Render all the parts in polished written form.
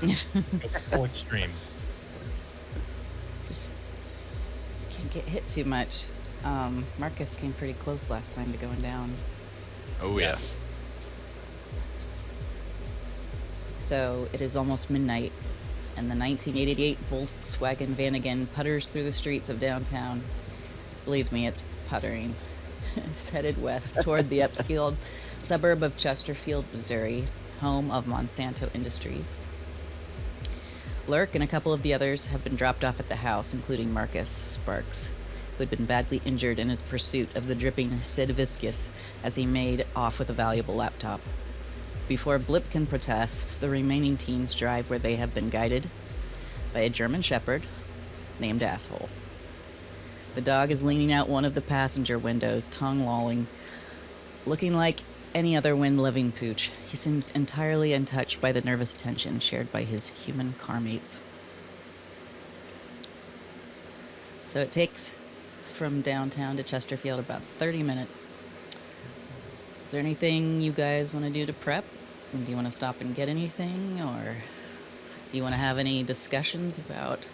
Full extreme. Just can't get hit too much. Marcus came pretty close last time to going down. Oh yeah. So it is almost midnight, and the 1988 Volkswagen Vanagon putters through the streets of downtown. Believe me, it's puttering. It's headed west toward the upscale suburb of Chesterfield, Missouri, home of Monsanto Industries. Lurk and a couple of the others have been dropped off at the house, including Marcus Sparks, who had been badly injured in his pursuit of the dripping Sid Viscus as he made off with a valuable laptop. Before Blip can protest, the remaining teens drive where they have been guided by a German Shepherd named Asshole. The dog is leaning out one of the passenger windows, tongue lolling, looking like any other wind-loving pooch. He seems entirely untouched by the nervous tension shared by his human car mates. So it takes from downtown to Chesterfield about 30 minutes. Is there anything you guys want to do to prep? Do you want to stop and get anything? Or do you want to have any discussions about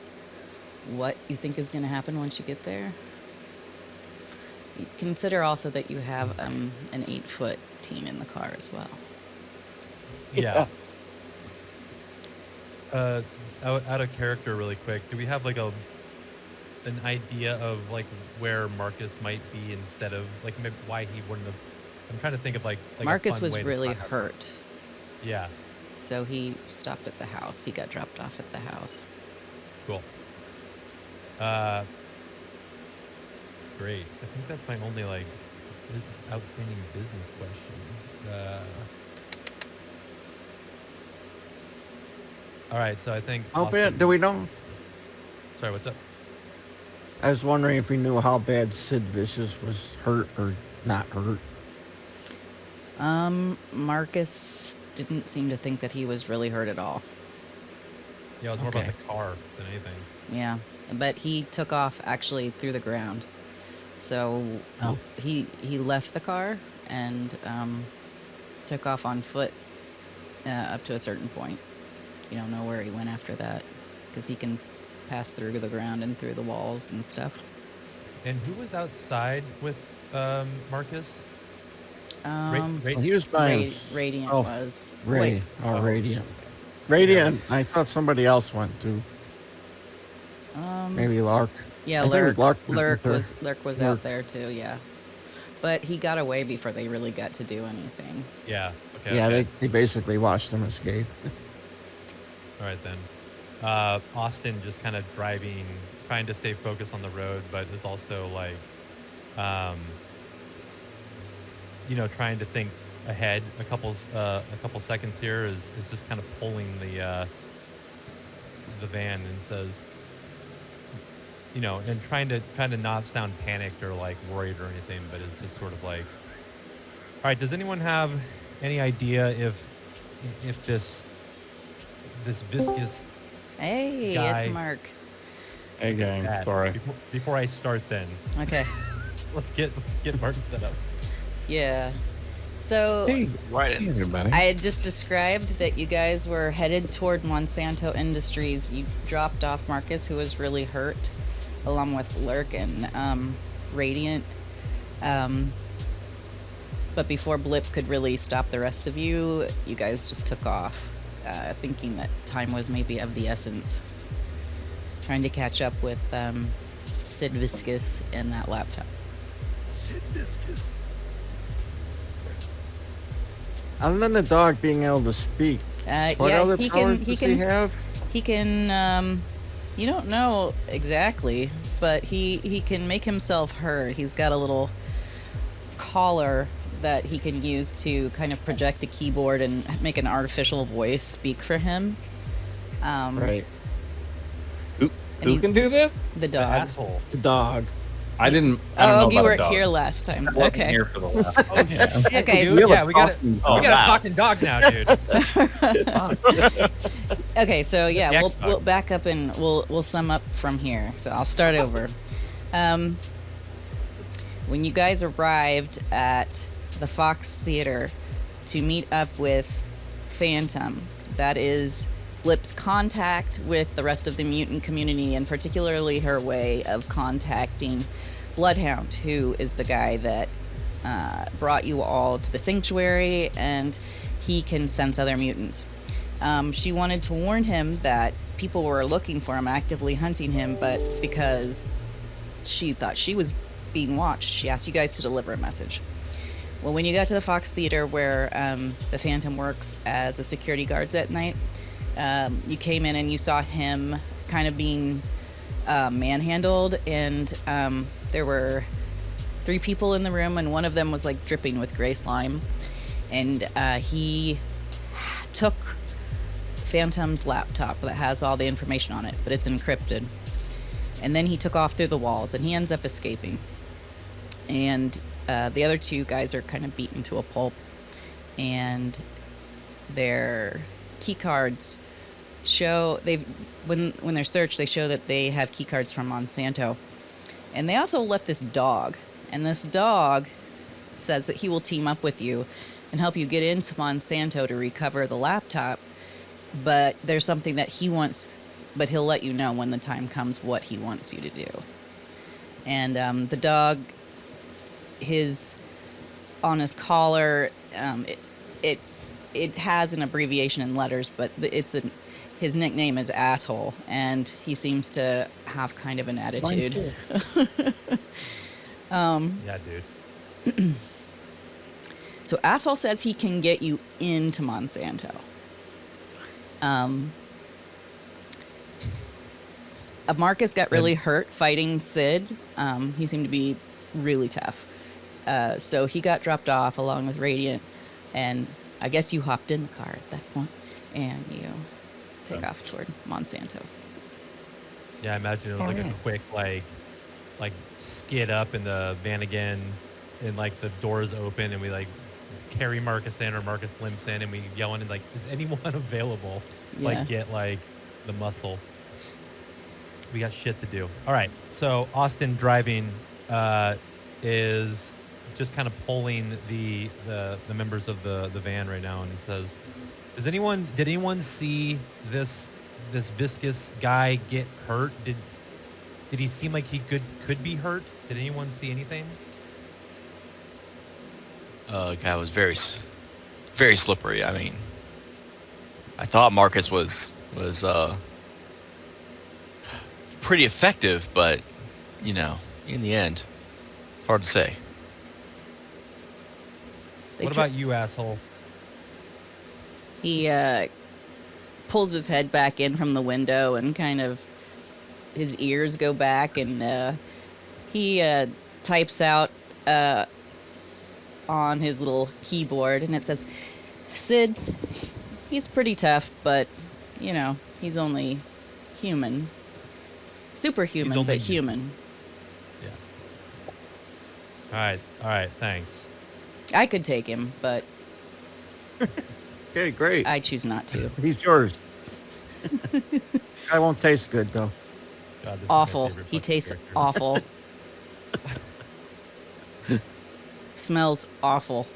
what you think is going to happen once you get there? You consider also that you have an 8-foot teen in the car as well. Yeah. Out of character really quick, do we have like an idea of like where Marcus might be instead of like maybe why he wouldn't have? I'm trying to think of like Marcus a fun was way to really find out. hurt. Yeah. So he stopped at the house. He got dropped off at the house. Cool. Great. I think that's my only like outstanding business question. All right, so I think. How bad do we know? Sorry, what's up? I was wondering if we knew how bad Sid Vicious was hurt or not hurt. Marcus didn't seem to think that he was really hurt at all. Yeah, it was more Okay. about the car than anything. Yeah, but he took off actually through the ground. So Oh. he left the car and took off on foot up to a certain point. You don't know where he went after that because he can pass through to the ground and through the walls and stuff. And who was outside with Marcus? Well, he was by Radiant oh, was. Ray. Wait, Oh, Radiant. Radiant. I thought somebody else went too. Maybe Lark. yeah, I think it was Lark Lurk went was Lurk. out there too. Yeah, but he got away before they really got to do anything. Yeah. Okay. Yeah, okay. they basically watched him escape. All right then. Austin just kind of driving, trying to stay focused on the road, but is also like, trying to think ahead a couple seconds here is just kind of pulling the van and says, and trying to not sound panicked or like worried or anything, but it's just sort of like, all right, does anyone have any idea if this viscous Hey, guy, it's Mark. Hey gang, bad? sorry. Before I start, then Okay. let's get Mark set up. Yeah. So Hey, Right. hey everybody. I had just described that you guys were headed toward Monsanto Industries. You dropped off Marcus, who was really hurt, along with Lurk and Radiant. But before Blip could really stop the rest of you, you guys just took off, thinking that time was maybe of the essence. Trying to catch up with Sid Viscus and that laptop. Sid Viscus. Other than the dog being able to speak, what yeah, other he powers can. does he have? He can. You don't know exactly, but he can make himself heard. He's got a little collar that he can use to kind of project a keyboard and make an artificial voice speak for him. Right. Who he- can do this? The The dog. asshole. The dog. I don't Oh, know you about a weren't dog. here last time. I wasn't Okay. here for the last Oh shit, Okay, dude. so- Yeah, we got a Oh, wow. talking dog now, dude. Okay, so yeah, The we'll Xbox. back up and we'll sum up from here. So I'll start over. When you guys arrived at the Fox Theater to meet up with Phantom, that is Blip's contact with the rest of the mutant community, and particularly her way of contacting Bloodhound, who is the guy that brought you all to the sanctuary, and he can sense other mutants. She wanted to warn him that people were looking for him, actively hunting him, but because she thought she was being watched, she asked you guys to deliver a message. Well, when you got to the Fox Theater, where the Phantom works as a security guard at night, you came in and you saw him kind of being manhandled, and there were 3 people in the room, and one of them was like dripping with gray slime, and he took Phantom's laptop that has all the information on it, but it's encrypted, and then he took off through the walls, and he ends up escaping. And the other 2 guys are kind of beaten to a pulp, and their key cards show when they're searched, they show that they have key cards from Monsanto, and they also left this dog, and this dog says that he will team up with you and help you get into Monsanto to recover the laptop, but there's something that he wants, but he'll let you know when the time comes what he wants you to do. And the dog, on his collar, it has an abbreviation in letters, but his nickname is Asshole, and he seems to have kind of an attitude. Yeah, dude. So Asshole says he can get you into Monsanto. Marcus got really hurt fighting Sid. He seemed to be really tough. So he got dropped off along with Radiant, and I guess you hopped in the car at that point, and you take off toward Monsanto. Yeah, I imagine it was like a quick like skid up in the van again, and like the doors open, and we like carry Marcus in, or Marcus limps in, and we yell in like, is anyone available? Yeah. Like get like the muscle. We got shit to do. All right, so Austin driving is just kind of pulling the members of the van right now, and says, did anyone see this viscous guy get hurt? Did he seem like he could be hurt? Did anyone see anything? Guy was very slippery. I mean, I thought Marcus was pretty effective, but in the end, hard to say. What about you, asshole? He pulls his head back in from the window, and kind of his ears go back, and he types out on his little keyboard, and it says, Sid, he's pretty tough, but he's only human. Superhuman, but human. Yeah. All right, thanks. I could take him, but Okay, great. I choose not to. He's yours. I won't taste good though. God, this is my Awful. favorite He fucking tastes character. awful. Smells awful.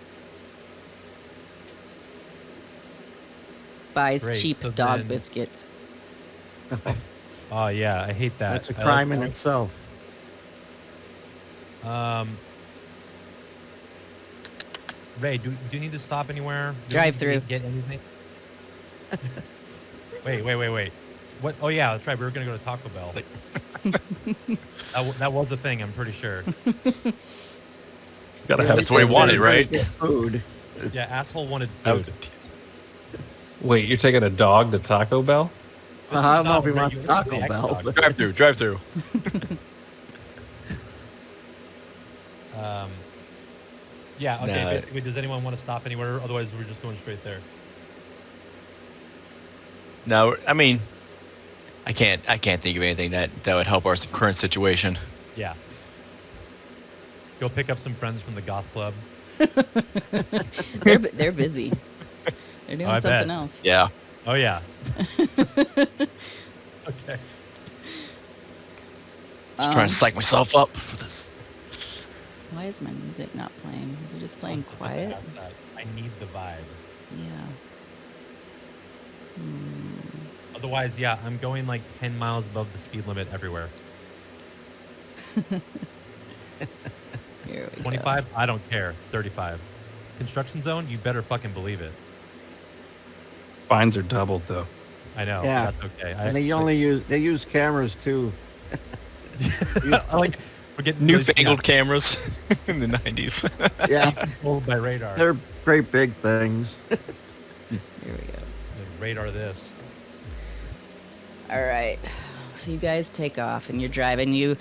Buys Great, cheap so dog then- biscuits. Oh yeah, I hate that. That's a I crime like- in itself. Ray, do you need to stop anywhere? Do you Drive need to through. Get anything? Wait. What? Oh yeah, that's right. We were gonna go to Taco Bell. That was a thing. I'm pretty sure. Gotta have. That's what he wanted, right? Get food. Yeah, asshole wanted That food. was Wait, you're taking a dog to Taco Bell? This is I don't know not if he a wants regular Taco X Bell. dog. but- drive through. Yeah. Okay. No. Basically, does anyone want to stop anywhere? Otherwise, we're just going straight there. No, I mean, I can't think of anything that would help our current situation. Yeah. Go pick up some friends from the goth club. They're busy. They're doing I something bet. else. Yeah. Oh yeah. Okay. Just trying to psych myself up for this. Why is my music not playing? Is it just playing I quiet? have that. I need the vibe. Yeah. Otherwise, yeah, I'm going like 10 miles above the speed limit everywhere. Here we 25, I don't care. 35. Construction zone, you better fucking believe it. Fines are doubled though. I know. Yeah. That's okay. And they use cameras too. I like we're getting Newfangled cameras in the 90s. Yeah, controlled by radar. they're great big things. Here we go. Radar this. All right. So you guys take off and you're driving. You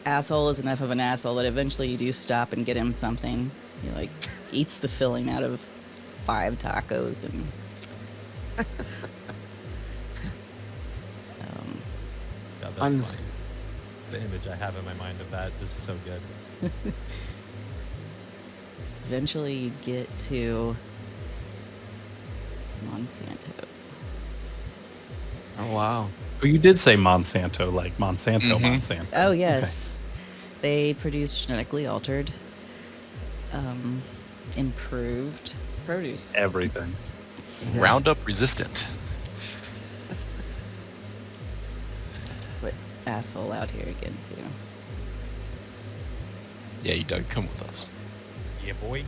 asshole is enough of an asshole that eventually you do stop and get him something. He like eats the filling out of 5 tacos and God, that's I'm- funny. The image I have in my mind of that is so good. eventually you get to Monsanto. Oh wow. Oh, you did say Monsanto, like Monsanto, Mhm. Monsanto. Oh yes. They produce genetically altered improved produce. Okay. Everything. Yeah. Roundup resistant. Let's put asshole out here again too. Yeah, you Doug, come with us. Yeah, boy.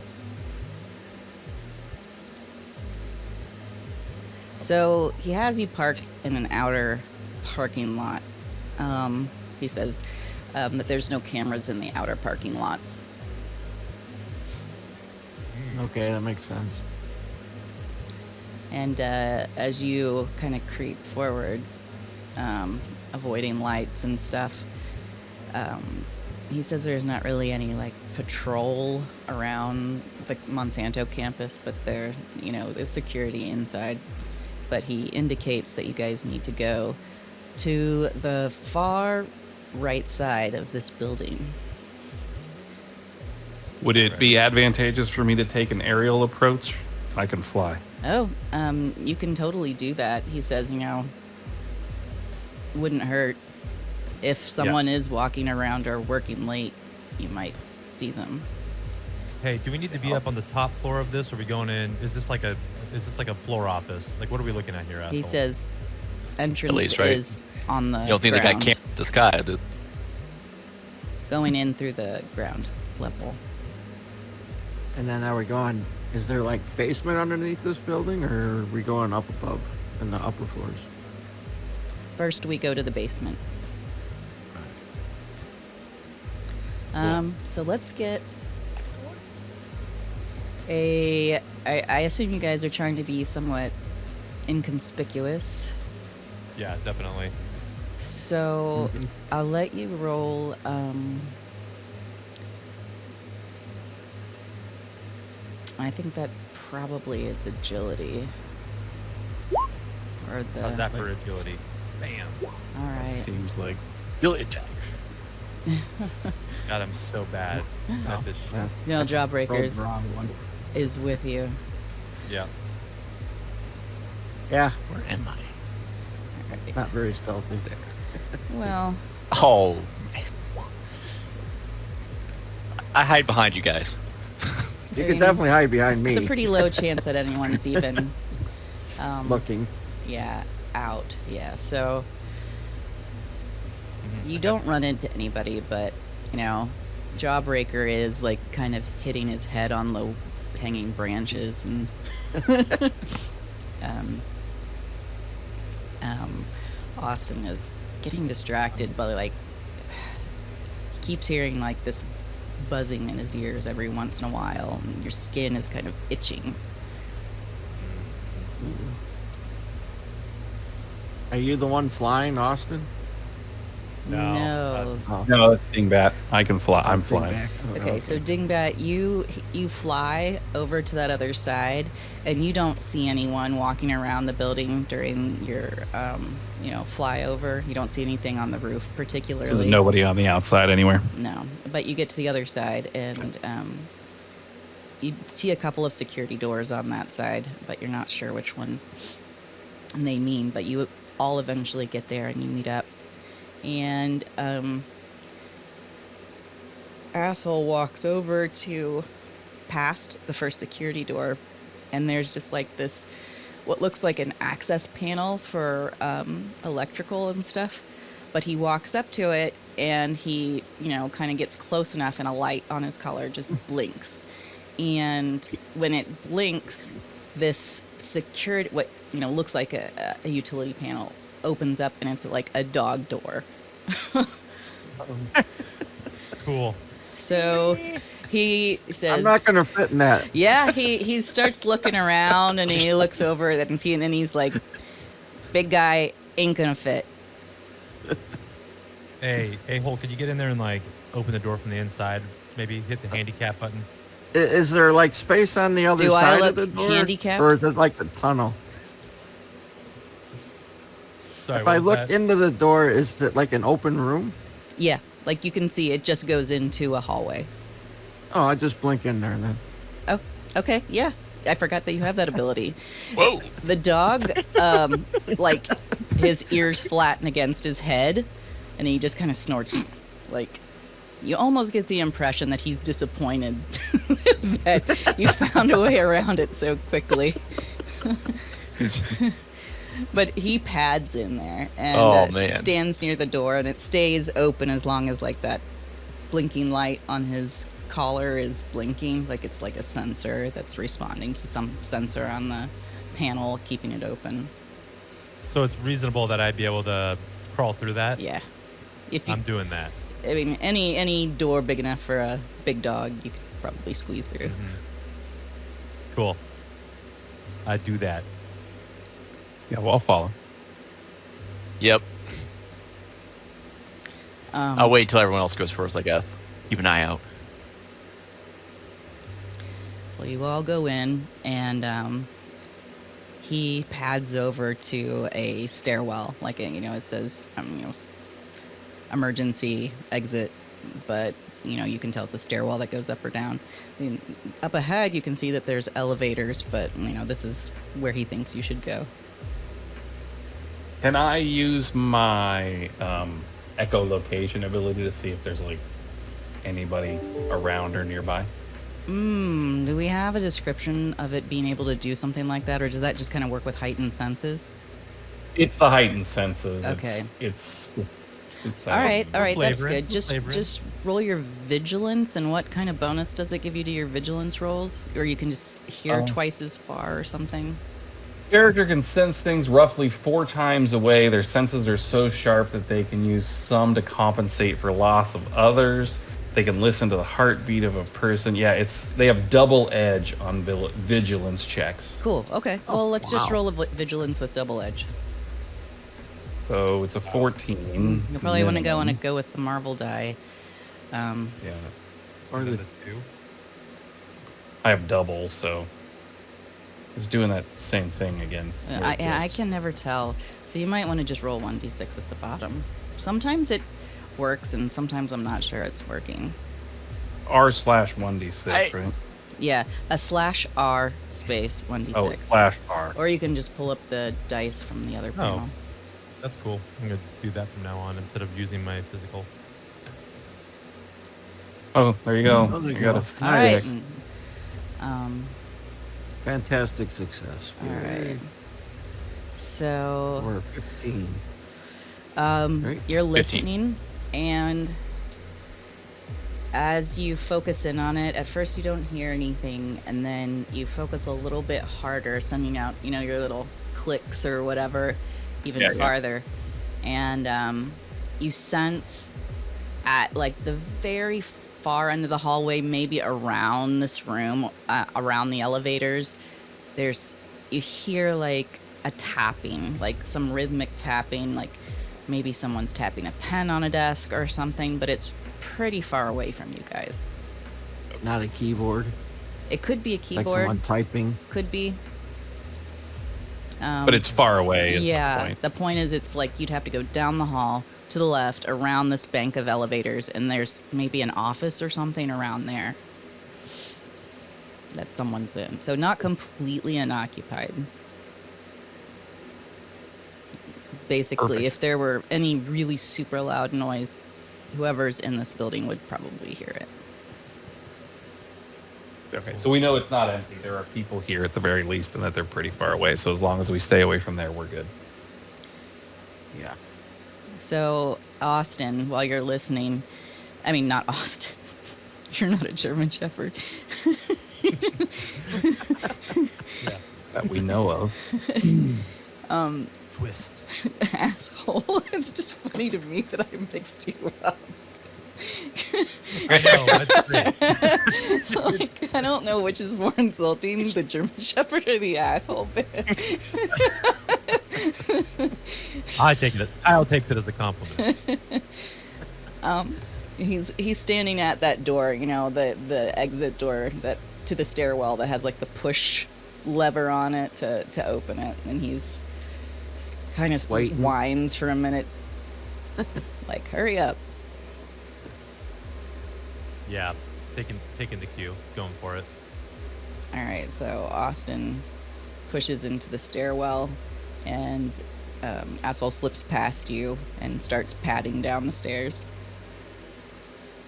So he has you park in an outer parking lot. He says that there's no cameras in the outer parking lots. Okay, that makes sense. And as you kind of creep forward, avoiding lights and stuff, he says there's not really any like patrol around the Monsanto campus, but there's security inside. But he indicates that you guys need to go to the far right side of this building. Would it be advantageous for me to take an aerial approach? I can fly. Oh, you can totally do that. He says, wouldn't hurt. If someone is walking around or working late, you might see them. Hey, do we need to be up on the top floor of this? Or are we going in? Is this like a floor office? Like, what are we looking at here, asshole? He says entrance least, right? is on the You don't think they got ground, camp in the sky? going in through the ground level. And then are we going? Is there like basement underneath this building, or are we going up above in the upper floors? First, we go to the basement. So let's get I assume you guys are trying to be somewhat inconspicuous. Yeah, definitely. So Mhm. I'll let you roll. I think that probably is agility. Or the. How's that for agility? Bam. All right. Seems like Really attack. God, I'm so bad at this shit. Yeah. No, Rolled Jawbreakers the wrong one. is with you. Yeah. Yeah, Where am I? All right. not very stealthy. Well, Oh, man. I hide behind you guys. You can definitely hide behind me. it's a pretty low chance that anyone's even looking. Yeah, out. Yeah, so you don't run into anybody, but Jawbreaker is like kind of hitting his head on low hanging branches and Austin is getting distracted by like he keeps hearing like this buzzing in his ears every once in a while, and your skin is kind of itching. Are you the one flying, Austin? No, No. Oh. no, it's Dingbat. I can fly. I'm Think flying. back. Oh, Okay, so Dingbat, you fly over to that other side, and you don't see anyone walking around the building during your flyover. You don't see anything on the roof particularly. So there's nobody on the outside anywhere. No, but you get to the other side, and you see a couple of security doors on that side, but you're not sure which one they mean. But you all eventually get there, and you meet up. And asshole walks over to past the first security door, and there's just like this what looks like an access panel for electrical and stuff. But he walks up to it and he, kind of gets close enough and a light on his collar just blinks. And when it blinks, this security, what, looks like a utility panel opens up and it's like a dog door. Cool. So he says, I'm not gonna fit in that. yeah, he starts looking around and he looks over and he's like, big guy ain't gonna fit. Hey, A-hole, could you get in there and like open the door from the inside? Maybe hit the handicap button. Is there like space on the other Do I side look of the door, handicapped? or is it like a tunnel? Sorry, If what I was look that? into the door, is it like an open room? Yeah, like you can see it just goes into a hallway. Oh, I just blink in there then. Oh, okay, yeah. I forgot that you have that ability. Whoa. The dog, like his ears flatten against his head, and he just kind of snorts. Like, you almost get the impression that he's disappointed that you found a way around it so quickly. But he pads in there and Oh, man. stands near the door, and it stays open as long as like that blinking light on his collar is blinking, like it's like a sensor that's responding to some sensor on the panel keeping it open. So it's reasonable that I'd be able to crawl through that? Yeah, if you, I'm doing that. I mean, any door big enough for a big dog, you could probably squeeze through. Mm-hmm. Cool. I do that. Yeah, well, I'll follow. Yep. Um, I'll wait until everyone else goes first, I guess. Keep an eye out. Well, you all go in, and he pads over to a stairwell, like it says, emergency exit, but you can tell it's a stairwell that goes up or down. Up ahead, you can see that there's elevators, but this is where he thinks you should go. Can I use my echolocation ability to see if there's like anybody around or nearby? Do we have a description of it being able to do something like that, or does that just kind of work with heightened senses? It's the heightened senses. Okay. It's All right, that's Flavor it, good. Just flavor it. just roll your vigilance, and what kind of bonus does it give you to your vigilance rolls? Or you can just hear twice as far or something? Character can sense things roughly 4 times away. Their senses are so sharp that they can use some to compensate for loss of others. They can listen to the heartbeat of a person. Yeah, they have double edge on vigilance checks. Cool, okay. Well, let's just wow. roll a vigilance with double edge. So it's a 14. You'll probably want to minimum. go with the marble die. Yeah, Or And then the, the 2. I have double, so it's doing that same thing again. where it I just- can never tell. So you might want to just roll 1d6 at the bottom. Sometimes it works, and sometimes I'm not sure it's working. R/1d6, right? Yeah, a /R space 1d6. Oh, /R. Or you can just pull up the dice from the other panel. That's cool. I'm going to do that from now on instead of using my physical. Oh, there you go. Oh, there you you got go. a All right. Nice. Fantastic success. All right. Yay. So Or 15. Right. you're listening, and as you focus in on it, at first you don't hear anything, and then you focus a little bit harder, sending out, your little clicks or whatever, even Yeah, yeah. farther. And you sense at like the very far end of the hallway, maybe around this room, around the elevators, you hear like a tapping, like some rhythmic tapping, like maybe someone's tapping a pen on a desk or something, but it's pretty far away from you guys. Not a keyboard. It could be a Like keyboard, someone typing. could be. But it's far away. Is Yeah, The point. the point is it's like you'd have to go down the hall to the left around this bank of elevators, and there's maybe an office or something around there that someone's in. So not completely unoccupied. Basically, Perfect. if there were any really super loud noise, whoever's in this building would probably hear it. Okay, so we know it's not empty. There are people here at the very least, and that they're pretty far away. So as long as we stay away from there, we're good. Yeah. So, Austin, while you're listening, I mean, not Austin. You're not a German Shepherd. Yeah. That we know of. Twist. Asshole. It's just funny to me that I mixed you up. I know. That's great. Like, I don't know which is more insulting, the German Shepherd or the asshole bit. Kyle takes it as a compliment. He's standing at that door, you know, the exit door that to the stairwell that has like the push lever on it to open it, and he's kind of Waiting. whines for a minute, like, hurry up. Yeah, taking the cue, going for it. All right, so Austin pushes into the stairwell, and Asphalt slips past you and starts padding down the stairs.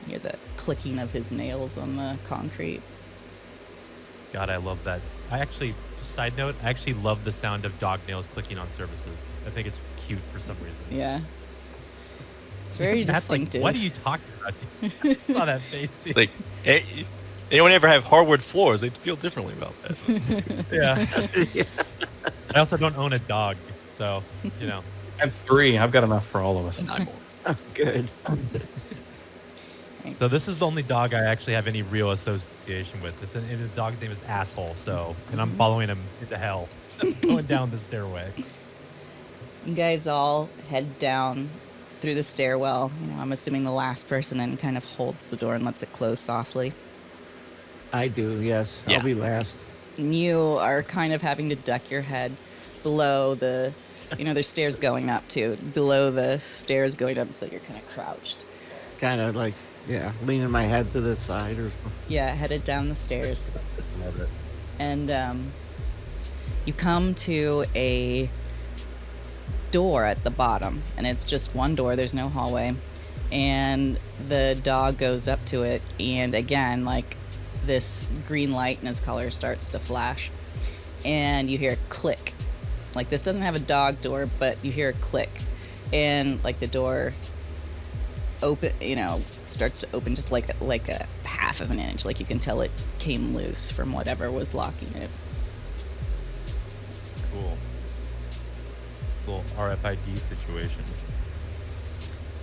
You hear the clicking of his nails on the concrete. God, I love that. Just side note, I actually love the sound of dog nails clicking on surfaces. I think it's cute for some reason. Yeah. It's very That's distinctive. like, what are you talking about? I saw that face, dude. Like, hey, anyone ever have hardwood floors? They feel differently about that. Yeah. I also don't own a dog, so, you know. I have 3. I've got enough for all of us. Not more. Oh, good. So this is the only dog I actually have any real association with. And the dog's name is Asshole, so, and I'm following him into hell, going down the stairway. You guys all head down through the stairwell. You know, I'm assuming the last person in kind of holds the door and lets it close softly. I do, yes. Yeah. I'll be last. And you are kind of having to duck your head below the, you know, there's stairs going up too. Below the stairs going up, so you're kind of crouched. Kind of like, yeah, leaning my head to the side or something. Yeah, headed down the stairs. Love it. And you come to a door at the bottom, and it's just one door, there's no hallway, and the dog goes up to it, and again, like, this green light in his collar starts to flash, and you hear a click. Like, this doesn't have a dog door, but you hear a click, and like the door open, you know, starts to open just like a half of an inch. Like, you can tell it came loose from whatever was locking it. Cool. Little RFID situation.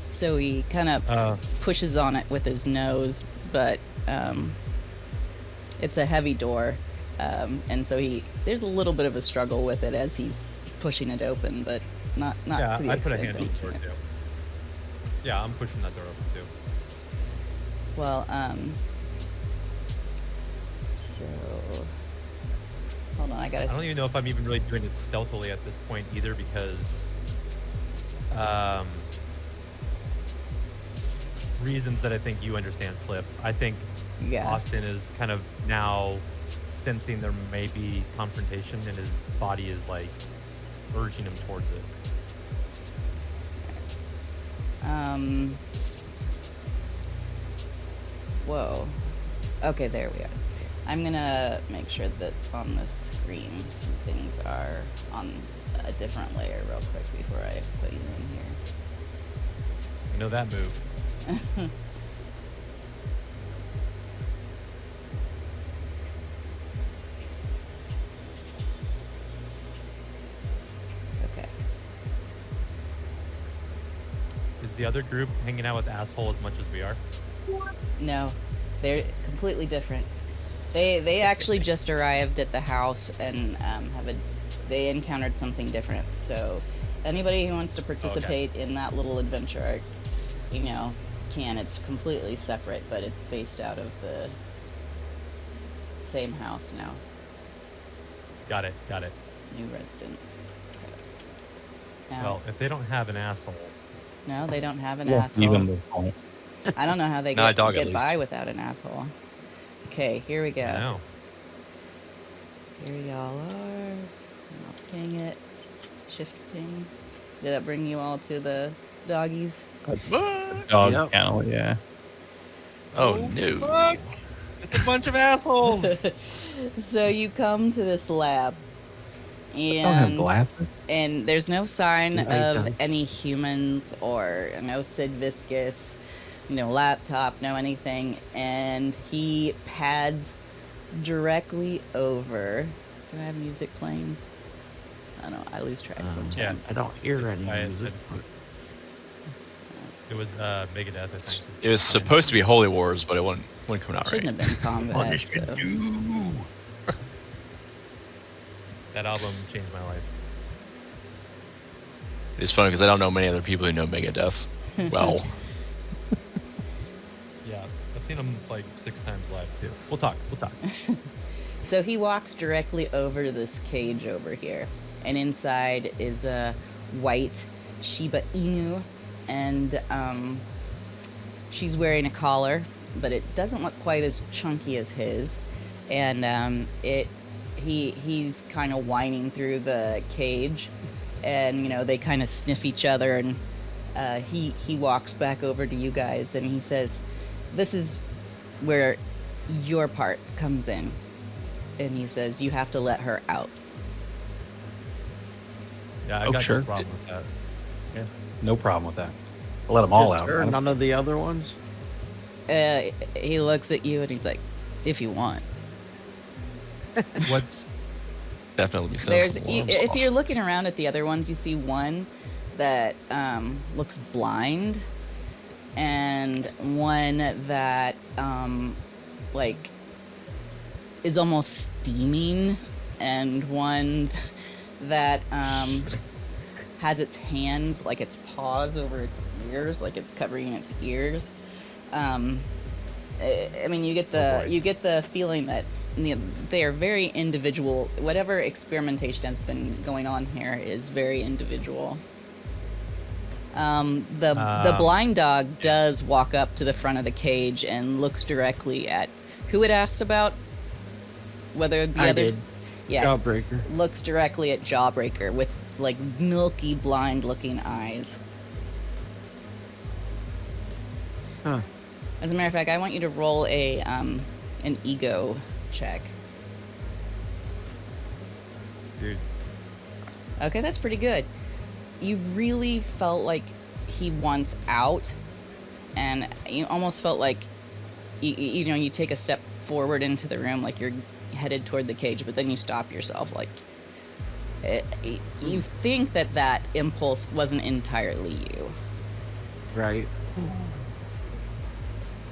So he kind of pushes on it with his nose, but it's a heavy door, and so there's a little bit of a struggle with it as he's pushing it open, but not Yeah, to the I put a extent hand that on he the door can't. too. Yeah, I'm pushing that door open too. Well, so hold on, I I don't gotta. even know if I'm even really doing it stealthily at this point either, because reasons that I think you understand, Slip. I think Yeah. Austin is kind of now sensing there may be confrontation, and his body is like urging him towards it. Whoa. Okay, there we are. I'm gonna make sure that on the screen some things are on a different layer real quick before I put you in here. I know that move. Okay. Is the other group hanging out with Asshole as much as we are? No, they're completely different. They actually just arrived at the house and they encountered something different. So anybody who wants to participate in that little adventure, you know, can. It's completely separate, but it's based out of the same house now. Got it. New residents. Okay. Now, Well, if they don't have an asshole, no, they don't have an Well, asshole. even the point. I don't know how they Not a dog, at get least. by without an asshole. Okay, here we go. I know. Here y'all are. I'll ping it. Shift ping. Did that bring you all to the doggies? What? Dog Yep. kennel, yeah. Oh, no. Fuck. It's a bunch of assholes. So you come to this lab, I don't have and glasses. there's no sign Yeah, he of does. any humans or no Sid Viscus, no laptop, no anything. And he pads directly over. Do I have music playing? I don't know. I lose track sometimes. Yeah. I don't hear any I- music. It was Megadeth, I think. It was supposed to be Holy Wars, but it wouldn't come out right. Shouldn't have been combat. Punish So. you. That album changed my life. It's funny because I don't know many other people who know Megadeth well. Yeah, I've seen them like 6 times live too. We'll talk. So he walks directly over to this cage over here, and inside is a white Shiba Inu, and she's wearing a collar, but it doesn't look quite as chunky as his, and he's kind of whining through the cage, and they kind of sniff each other, and he walks back over to you guys, and he says, "This is where your part comes in." And he says, "You have to let her out." Yeah, I Oh, got sure. no problem with that. Yeah. No problem with that. I'll let them all Just out. her, none of the other ones. He looks at you and he's like, "If you want." What's Definitely There's, sensible. if you're looking around at the other ones, you see one that looks blind, and one that like is almost steaming, and one that has its hands, like its paws over its ears, like it's covering its ears. I mean, you get the feeling that they are very individual. Whatever experimentation has been going on here is very individual. The blind dog does walk up to the front of the cage and looks directly at who had asked about whether the I other did. yeah Jawbreaker. looks directly at Jawbreaker with like milky blind looking eyes. Huh. As a matter of fact, I want you to roll an ego check. dude? Okay, that's pretty good. You really felt like he wants out, and you almost felt like you take a step forward into the room, like you're headed toward the cage, but then you stop yourself. Like you think that impulse wasn't entirely you. Right.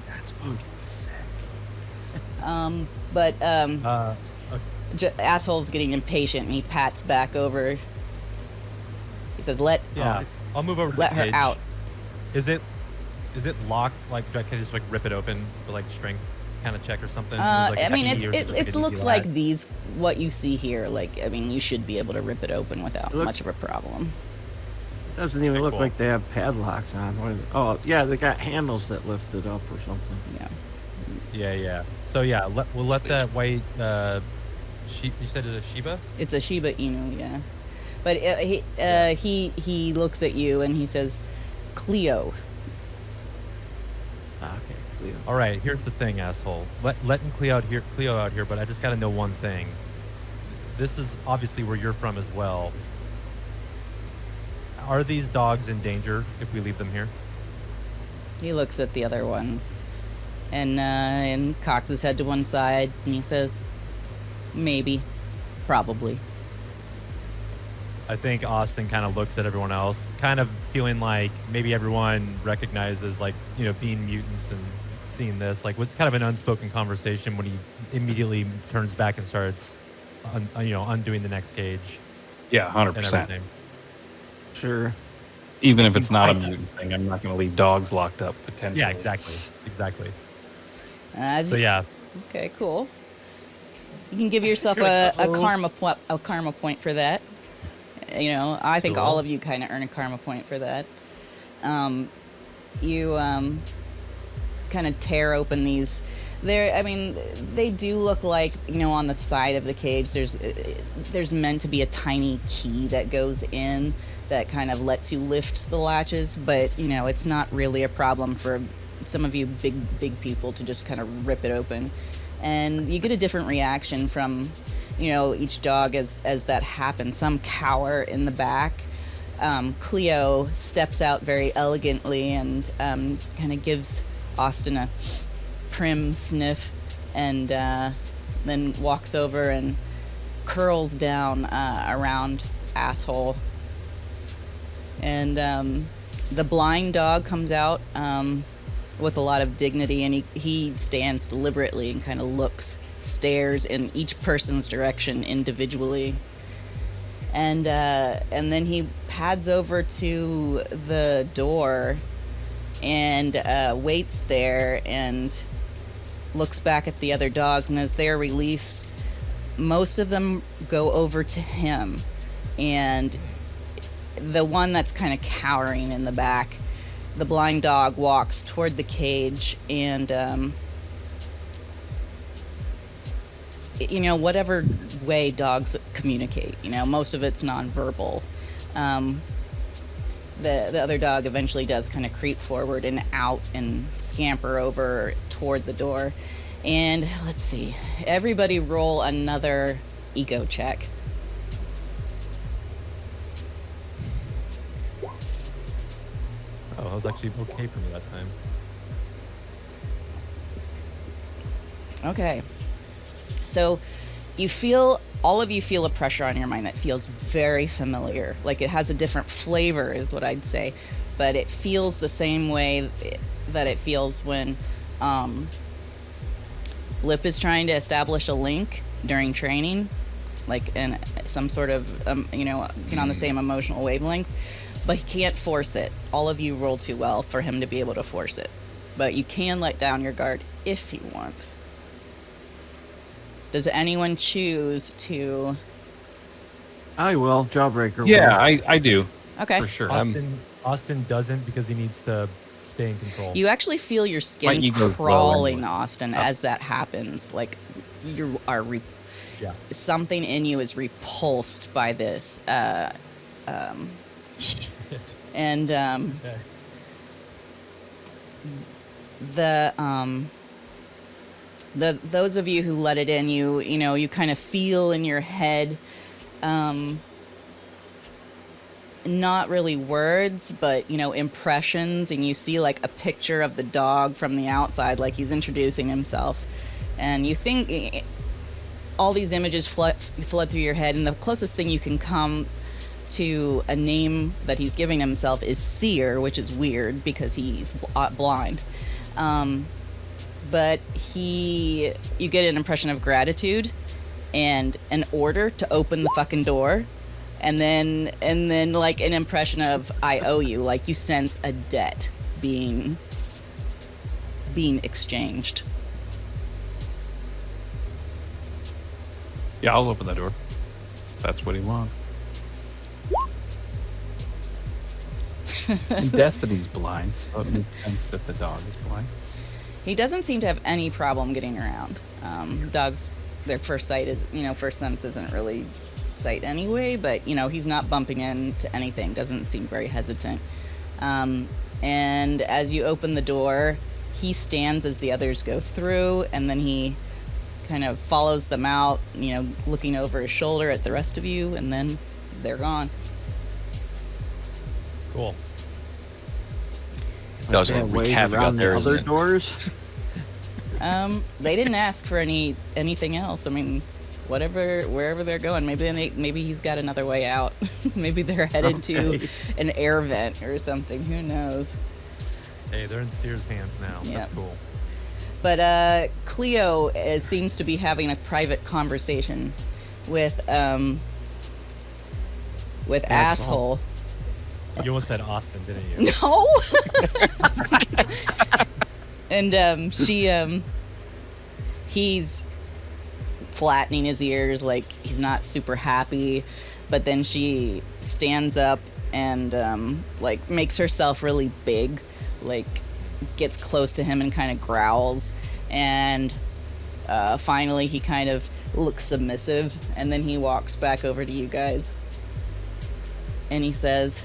That's fucking sick. But Okay. asshole's getting impatient, and he pats back over. He says, Yeah, I'll move over to let the her cage. out. Is it locked? Like, do I can I just like rip it open with like strength kind of check or something? I mean, FE, or is just, like, it an looks easy like latch? these, what you see here. Like, I mean, you should be able to rip it open without Look- much of a problem. Doesn't even Okay, look cool. like they have padlocks on. What are they? Oh, yeah, they got handles that lift it up or something. Yeah. Yeah. So yeah, we'll let that white sheep. You said it's a Shiba. It's a Shiba Inu, yeah. But he looks at you and he says, "Cleo." Ah, okay, Cleo. All right. Here's the thing, asshole. Letting Cleo out here, but I just got to know one thing. This is obviously where you're from as well. Are these dogs in danger if we leave them here? He looks at the other ones and cocks his head to one side and he says, "Maybe, probably." I think Austin kind of looks at everyone else, kind of feeling like maybe everyone recognizes, like, being mutants and seeing this. Like, what's kind of an unspoken conversation when he immediately turns back and starts, undoing the next cage Yeah, and 100%. everything. Sure. Even if it's not a I- mutant thing, I'm not going to leave dogs locked up potentially. Yeah, exactly. As So yeah, Okay, cool. You can give yourself a karma point for that. I think Cool. all of you kind of earn a karma point for that. You kind of tear open these. They do look like, on the side of the cage, there's meant to be a tiny key that goes in that kind of lets you lift the latches, but, it's not really a problem for some of you big people to just kind of rip it open, and you get a different reaction from, you know, each dog as that happens. Some cower in the back. Cleo steps out very elegantly and kind of gives Austin a prim sniff, and then walks over and curls down around Asshole. And the blind dog comes out with a lot of dignity, and he stands deliberately and kind of stares in each person's direction individually. And then he pads over to the door and waits there and looks back at the other dogs. And as they're released, most of them go over to him. And the one that's kind of cowering in the back, the blind dog walks toward the cage and, you know, whatever way dogs communicate, you know, most of it's nonverbal. The other dog eventually does kind of creep forward and out and scamper over toward the door. And let's see, everybody roll another ego check. Oh, that was actually okay for me that time. Okay. So all of you feel a pressure on your mind that feels very familiar. Like it has a different flavor is what I'd say, but it feels the same way that it feels when Lip is trying to establish a link during training, like in some sort of, you know, get on the same emotional wavelength, but he can't force it. All of you roll too well for him to be able to force it, but you can let down your guard if you want. Does anyone choose to? I will. Jawbreaker. Yeah, will. I do. Okay. For sure. Austin doesn't because he needs to stay in control. You actually feel your My skin ego's crawling, low anyway. Austin, as that happens. Like you are Yeah. something in you is repulsed by this. Shit. And Okay. those of you who let it in, you know, you kind of feel in your head, not really words, but, you know, impressions, and you see like a picture of the dog from the outside, like he's introducing himself, and you think all these images flood through your head, and the closest thing you can come to a name that he's giving himself is Seer, which is weird because he's blind. But you get an impression of gratitude and an order to open the fucking door, and then like an impression of I owe you, like you sense a debt being exchanged. Yeah, I'll open that door. If that's what he wants. And Destiny's blind, so it makes sense that the dog is blind. He doesn't seem to have any problem getting around. Dogs, their first sense isn't really sight anyway, but, you know, he's not bumping into anything, doesn't seem very hesitant. And as you open the door, he stands as the others go through, and then he kind of follows them out, you know, looking over his shoulder at the rest of you, and then they're gone. Cool. That was Yeah, gonna wreak ways havoc out around there, the isn't other it? doors. They didn't ask for anything else. I mean, wherever they're going, maybe he's got another way out. Maybe they're headed to an air vent or something. Who knows? Hey, they're in Sears' hands now. Yeah. That's cool. But Cleo seems to be having a private conversation with Asshole. You almost said Austin, didn't you? No. And he's flattening his ears like he's not super happy, but then she stands up and like makes herself really big, like gets close to him and kind of growls, and finally he kind of looks submissive, and then he walks back over to you guys and he says,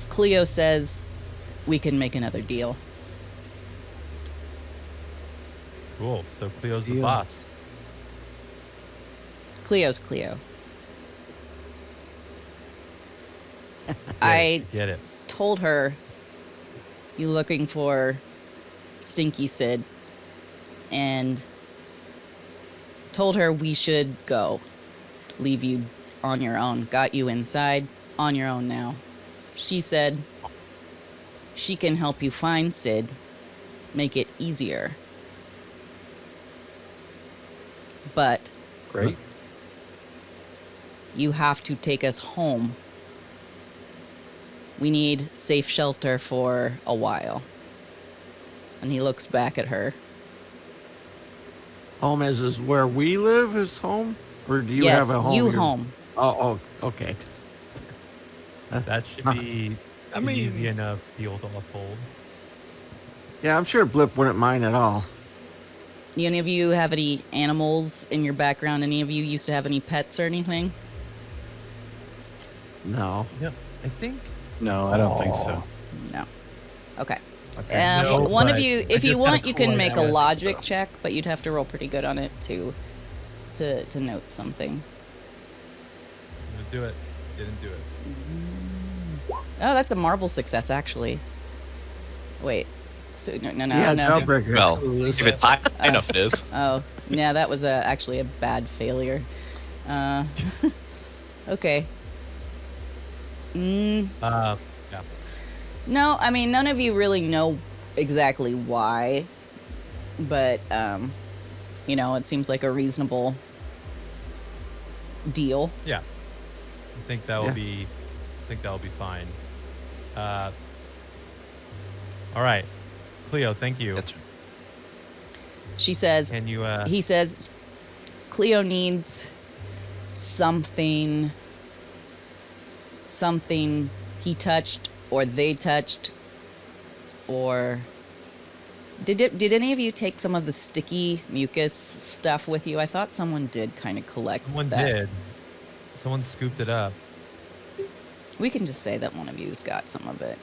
Cleo says, we can make another deal. Cool. So Cleo's the Deal. boss. Cleo's Cleo. I Get it. told her, you looking for Stinky Sid, and told her we should go. Leave you on your own. Got you inside, on your own now. She said she can help you find Sid, make it easier. But Great. you have to take us home. We need safe shelter for a while. And he looks back at her. Home is where we live is home? Or do you Yes, have a home? you you're- home. Oh, okay. That should be an easy enough deal to uphold. Yeah, I'm sure Blip wouldn't mind at all. Any of you have any animals in your background? Any of you used to have any pets or anything? No. Yeah, I think. No, I don't think so. No. Okay. Okay. No, One of but you, I if just you had want, a you cool can make a idea. logic check, but you'd have to roll pretty good on it to note something. I'm gonna do it. Didn't do it. Oh, that's a Marvel success, actually. Wait. So no. Yeah, no. Jawbreaker. Well, Cool, if isn't it's high enough, it is. Oh, yeah, that was actually a bad failure. Okay. Yeah. No, I mean, none of you really know exactly why, but, it seems like a reasonable deal. Yeah. I think that will Yeah. be. I think that will be fine. All right, Cleo. Thank you. That's She says, Can you? he says, Cleo needs something he touched or they touched, or did any of you take some of the sticky mucus stuff with you? I thought someone did kind of collect Someone that. did. Someone scooped it up. We can just say that one of you's got some of it,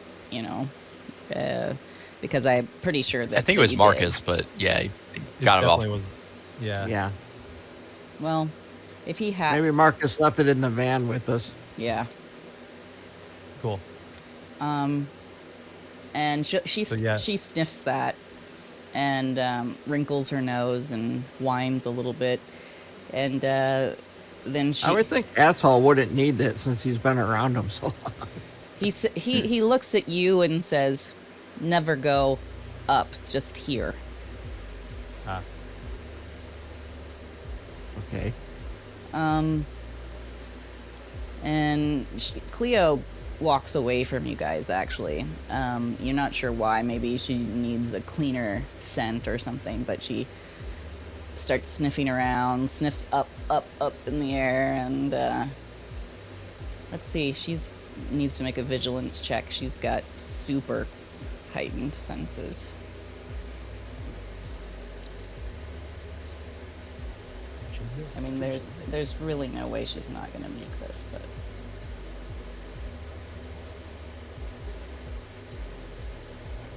because I'm pretty sure that I think it was you Marcus, did. but yeah, he It got it off. definitely was. Yeah. Yeah. Well, if he had, Maybe Marcus left it in the van with us. yeah. Cool. And she So, yeah. sniffs that and wrinkles her nose and whines a little bit, and then she I would think Asshole wouldn't need it since he's been around him so long. he looks at you and says, "Never go up, just here." Ah. Okay. And Cleo walks away from you guys, actually. You're not sure why. Maybe she needs a cleaner scent or something, but she starts sniffing around, sniffs up in the air, and let's see, needs to make a vigilance check. She's got super heightened senses. I mean, there's really no way she's not gonna make this, but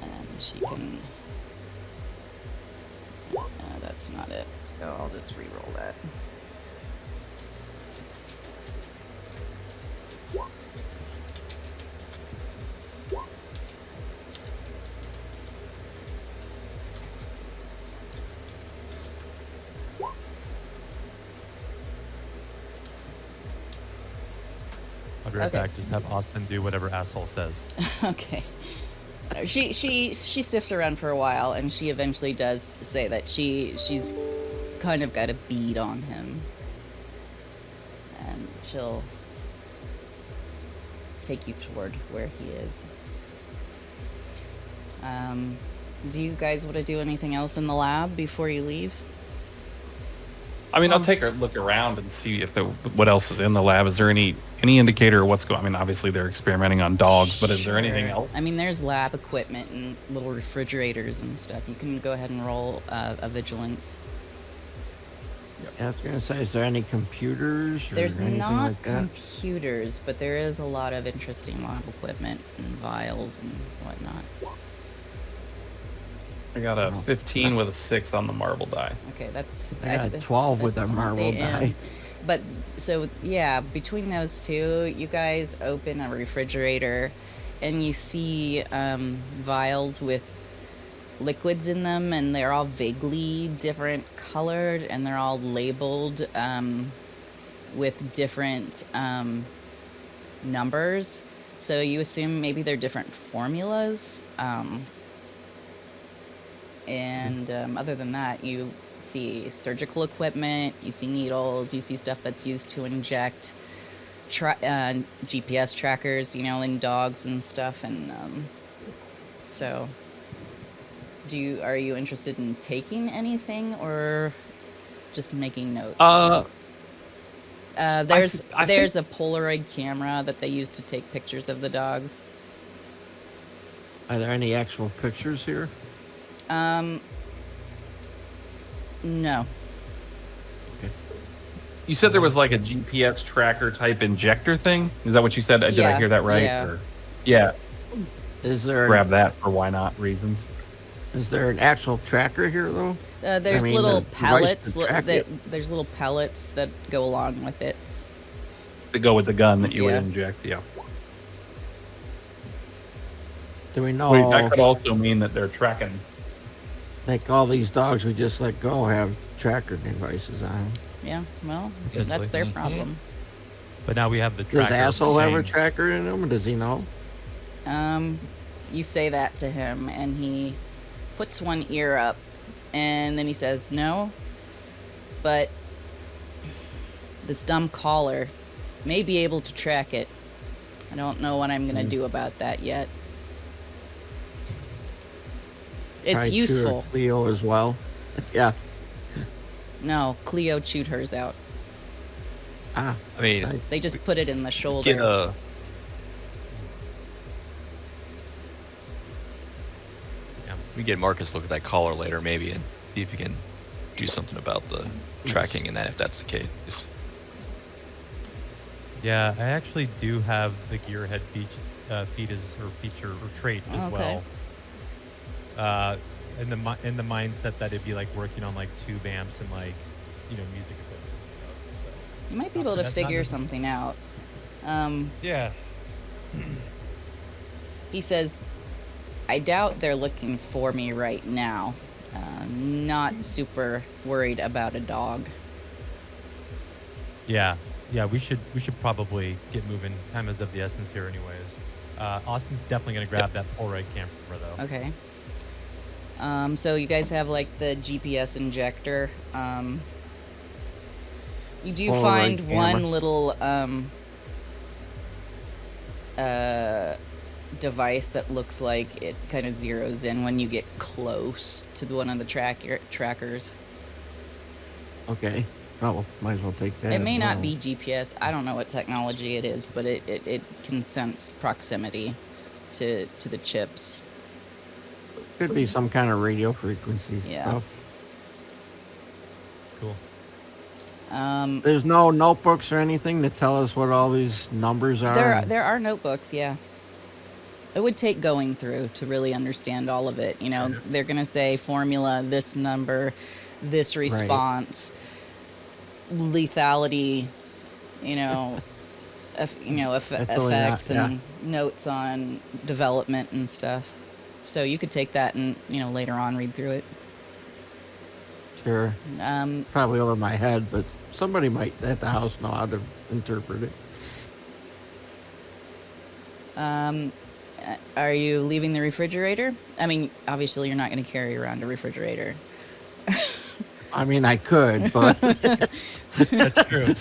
and she can. That's not it. So I'll just re-roll that. I'll be right Okay. back. Just have Austin do whatever asshole says. Okay. She sniffs around for a while, and she eventually does say that she's kind of got a bead on him, and she'll take you toward where he is. Do you guys want to do anything else in the lab before you leave? I mean, I'll take a look around and see if what else is in the lab. Is there any indicator of what's going? I mean, obviously they're experimenting on dogs, but is there anything Sure. else? I mean, there's lab equipment and little refrigerators and stuff. You can go ahead and roll a vigilance. Yeah, I was gonna say, is there any computers or There's anything not like that? computers, but there is a lot of interesting lab equipment and vials and whatnot. I got a Oh. 15 with a 6 on the marble die. Okay, that's I got 12 with that's a not marble the die. end. But so yeah, between those two, you guys open a refrigerator, and you see vials with liquids in them, and they're all vaguely different colored, and they're all labeled with different numbers. So you assume maybe they're different formulas. And other than that, you see surgical equipment, you see needles, you see stuff that's used to inject GPS trackers, you know, in dogs and stuff. And so, are you interested in taking anything or just making notes? There's I there's a Polaroid camera that they use to take pictures of the dogs. Are there any actual pictures here? No. Okay. You said there was like a GPS tracker type injector thing. Is that what you said? Did I Yeah, hear that right? yeah. Yeah. Is there Grab that for why not reasons. Is there an actual tracker here though? There's I mean, little the device pellets to track it. there's little pellets that go along with it. To go with the gun that you would Yeah. inject. Yeah. Do we know? Wait, that could also mean that they're tracking. Like all these dogs we just let go have tracker devices on them. Yeah, well, Potentially. that's their Mhm. problem. But now we have the tracker. Does asshole have a saying- tracker in him? Does he know? You say that to him, and he puts one ear up, and then he says, "No, but this dumb caller may be able to track it. I don't know what I'm gonna do about that yet. It's Probably useful." Chew Cleo as well. Yeah. No, Cleo chewed hers out. Ah. I mean, I- They just put it in the shoulder. get a. Yeah. We get Marcus look at that collar later, maybe, and see if he can do something about the tracking and that, if that's the case. Yeah, I actually do have the gearhead feature or trait as Okay. well. In the mindset that it'd be like working on like tube amps and like, you know, music equipment and stuff. So, You might be able to That's not figure necess- something out. yeah. He says, "I doubt they're looking for me right now. Not super worried about a dog." Yeah. We should probably get moving. Time is of the essence here, anyways. Austin's definitely gonna grab that Polaroid camera though. Okay. So you guys have like the GPS injector. You do Polaroid find camera. one little device that looks like it kind of zeroes in when you get close to one of the trackers. Okay. Well, might as well take that. It as may not well. be GPS. I don't know what technology it is, but it can sense proximity to the chips. Could be some kind of radio frequency Yeah. stuff. Cool. There's no notebooks or anything to tell us what all these numbers are. There are notebooks, yeah. It would take going through to really understand all of it. You know, they're gonna say formula, this number, this response, lethality. You know, Definitely not, effects yeah. and notes on development and stuff. So you could take that and later on read through it. Sure. Um, Probably over my head, but somebody might at the house know how to interpret it. Are you leaving the refrigerator? I mean, obviously you're not going to carry around a refrigerator. I mean, I could, but That's true.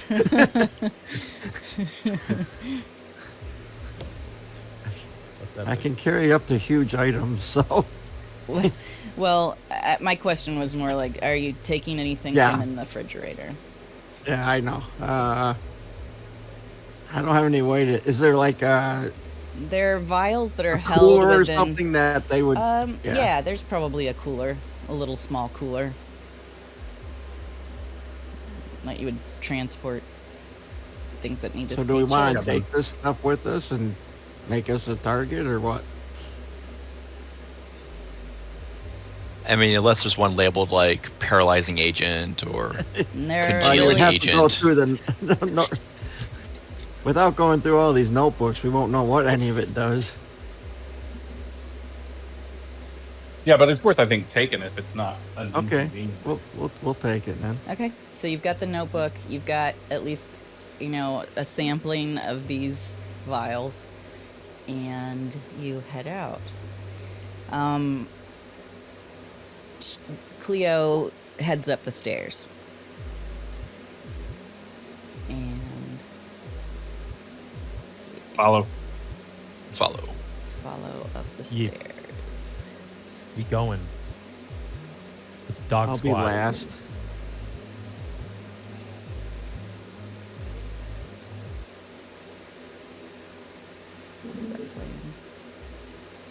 I can carry up to huge items, so Well, my question was more like, are you taking anything Yeah. from in the refrigerator? yeah, I know. I don't have any way to. Is there like a There are vials that are held cooler or within. something that they would? Yeah, there's probably a cooler, a little small cooler. that you would transport things that need to So stay do we want chilled. to take this stuff with us and make us a target, or what? I mean, unless there's one labeled like paralyzing agent or And there are Congealing We'd really, have to go agent. through the. No, without going through all these notebooks, we won't know what any of it does. Yeah, but it's worth, I think, taking if it's not an Okay, inconvenience. we'll take it then. okay. So you've got the notebook. You've got at least, a sampling of these vials, and you head out. Cleo heads up the stairs, and let's see, Follow. follow. follow up the Yeah. stairs. We going. With the dog I'll squad. be last. Is that playing?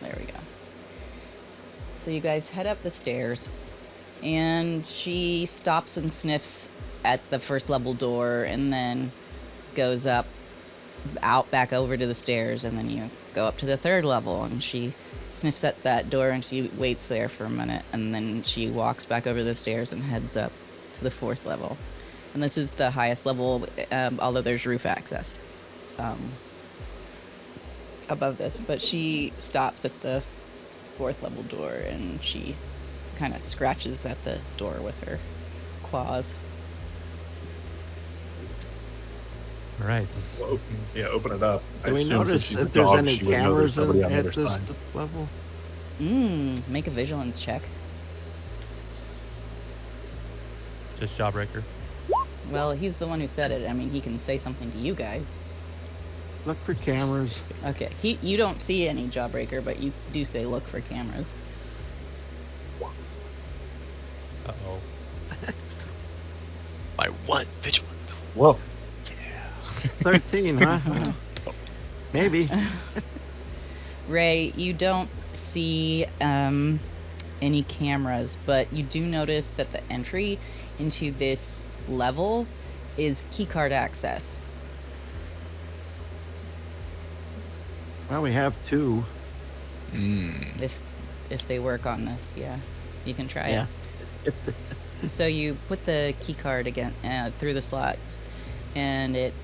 There we go. So you guys head up the stairs, and she stops and sniffs at the first level door, and then goes out back over to the stairs, and then you go up to the third level, and she sniffs at that door, and she waits there for a minute, and then she walks back over the stairs and heads up to the fourth level. And this is the highest level, although there's roof access above this, but she stops at the fourth level door, and she kind of scratches at the door with her claws. All right. This seems... Yeah, open it up. I Do we assume since notice she's a if there's dog, any she would know cameras there's nobody on the at other this side. level? Make a vigilance check. Just Jawbreaker. Well, he's the one who said it. I mean, he can say something to you guys. Look for cameras. Okay, you don't see any Jawbreaker, but you do say look for cameras. Uh-oh. My one vigilance. Whoa. 13, huh? Maybe. Ray, you don't see any cameras, but you do notice that the entry into this level is keycard access. Well, we have 2. If they work on this, yeah, you can try Yeah. it. So you put the key card again through the slot, and it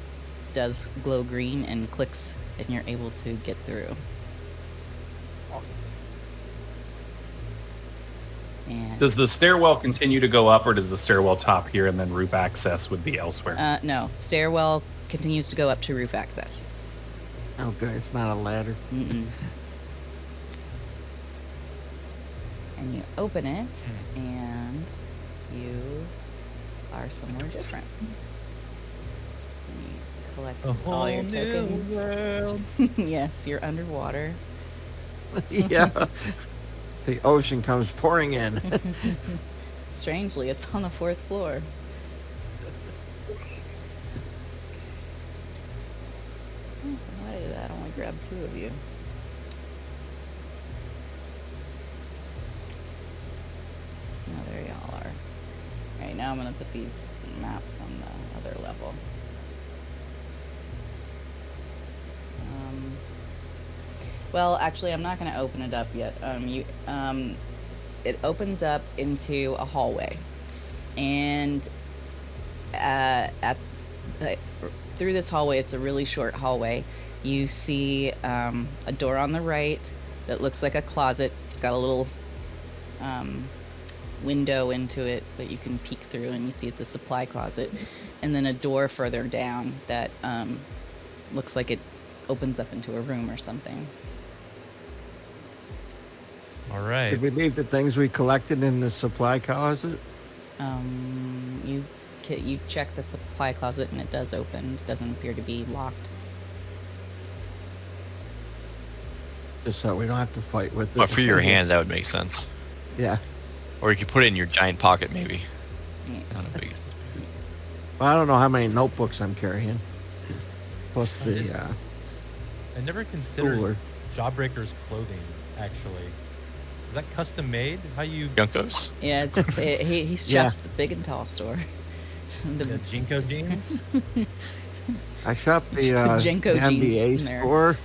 does glow green and clicks, and you're able to get through. Awesome. And Does the stairwell continue to go up, or does the stairwell top here and then roof access would be elsewhere? no, stairwell continues to go up to roof access. Okay, it's not a ladder. Mm-mm. And you open it, and you are somewhere different. And you collect A all your whole new tokens. world. Yes, you're underwater. Yeah. The ocean comes pouring in. Strangely, it's on the 4th floor. Why did that only grab 2 of you? Oh, there y'all are. Alright, now I'm gonna put these maps on the other level. Well, actually, I'm not gonna open it up yet. It opens up into a hallway, and through this hallway, it's a really short hallway. You see a door on the right that looks like a closet. It's got a little window into it that you can peek through, and you see it's a supply closet. And then a door further down that looks like it opens up into a room or something. All right. Did we leave the things we collected in the supply closet? You check the supply closet, and it does open. It doesn't appear to be locked. Just so we don't have to fight with it. But for your hands, that would make sense. Yeah. Or you could put it in your giant pocket, maybe. Yeah. I don't know how big it is. Well, I don't know how many notebooks I'm carrying. Plus the I never considered cooler. Jawbreaker's clothing, actually. Is that custom made? How you... Junkos? Yeah, he shops the big and tall store. Yeah, Jinko jeans. I shop the Jenko jeans NBA in there. store.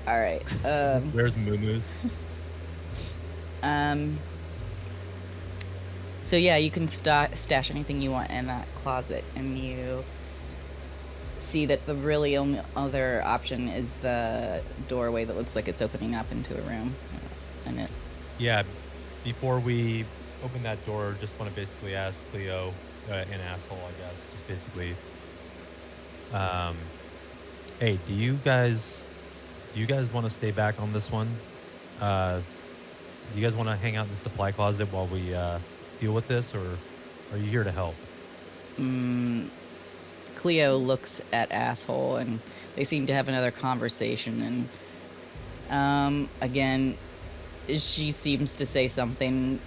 All right. Where's Moo So yeah, you can stash anything you want in that closet, and you see that the really only other option is the doorway that looks like it's opening up into a room, and it. Yeah, before we open that door, just want to basically ask Cleo, an asshole, I guess, just basically, hey, do you guys want to stay back on this one? Do you guys want to hang out in the supply closet while we deal with this, or are you here to help? Cleo looks at asshole, and they seem to have another conversation, and again, she seems to say something.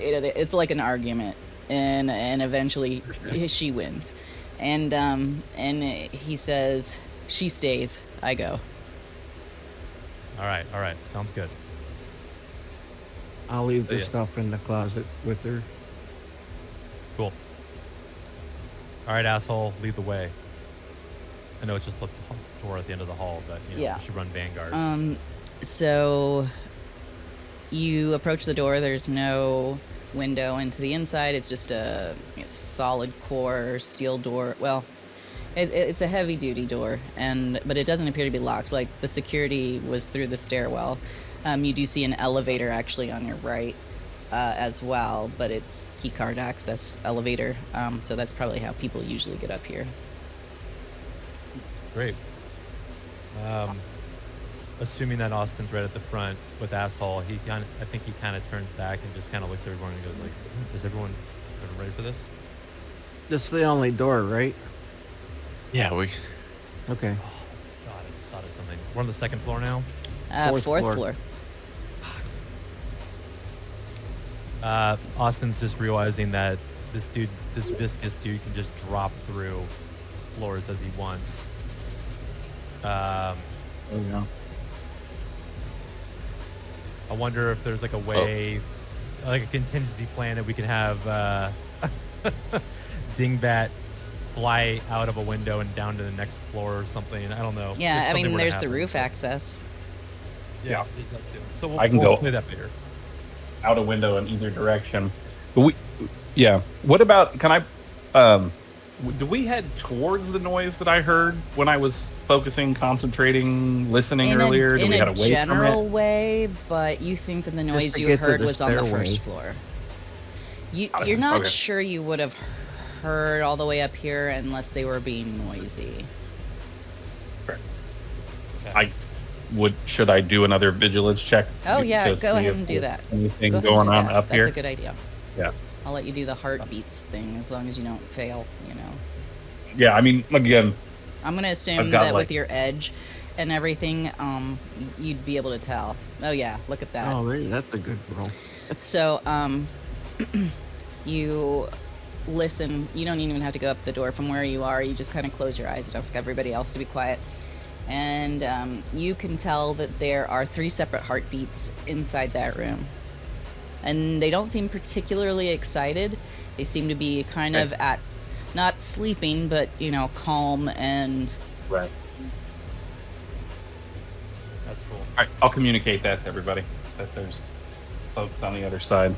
It's like an argument, and eventually she wins, and he says, "She stays, I go." All right, sounds good. I'll leave So, the yeah. stuff in the closet with her. Cool. All right, asshole, lead the way. I know it's just the door at the end of the hall, but Yeah. you should run Vanguard. So you approach the door. There's no window into the inside. It's just a solid core steel door. Well, it's a heavy duty door, but it doesn't appear to be locked. Like the security was through the stairwell. You do see an elevator actually on your right as well, but it's keycard access elevator. So that's probably how people usually get up here. Great. Assuming that Austin's right at the front with asshole, I think he kind of turns back and just kind of looks at everyone and goes like, "Is everyone ready for this?" This is the only door, right? Yeah, we. Okay. Oh, God, I just thought of something. We're on the second floor now. Fourth Fourth floor. floor. Austin's just realizing that this viscous dude can just drop through floors as he wants. Oh, yeah. I wonder if there's like a way, like a contingency plan that we can have Dingbat fly out of a window and down to the next floor or something. I don't know. Yeah, If I something mean, were to there's the happen. roof access. Yeah. that too. So we'll, I can we'll go- play that later. Out a window in either direction. But yeah. What about, do we head towards the noise that I heard when I was focusing, concentrating, listening earlier? Do In we head a away general from it? way, but you think that the noise to you get to heard the was on the stairway. first floor. You're not Okay. sure you would have heard all the way up here unless they were being noisy. Okay. Should I do another vigilance check? Oh yeah, to go see ahead if and do there's that. Anything Go ahead going and do on that. up That's here? a good idea. Yeah. I'll let you do the heartbeats thing as long as you don't fail, Yeah, I mean, again, I'm going to I've assume got, that with like- your edge and everything, you'd be able to tell. Oh yeah, look at that. Oh, that's a good roll. So, you listen. You don't even have to go up the door from where you are. You just kind of close your eyes and ask everybody else to be quiet. And you can tell that there are 3 separate heartbeats inside that room. And they don't seem particularly excited. They seem to be kind of at, not sleeping, but, calm and... right. That's cool. All right, I'll communicate that to everybody, that there's folks on the other side.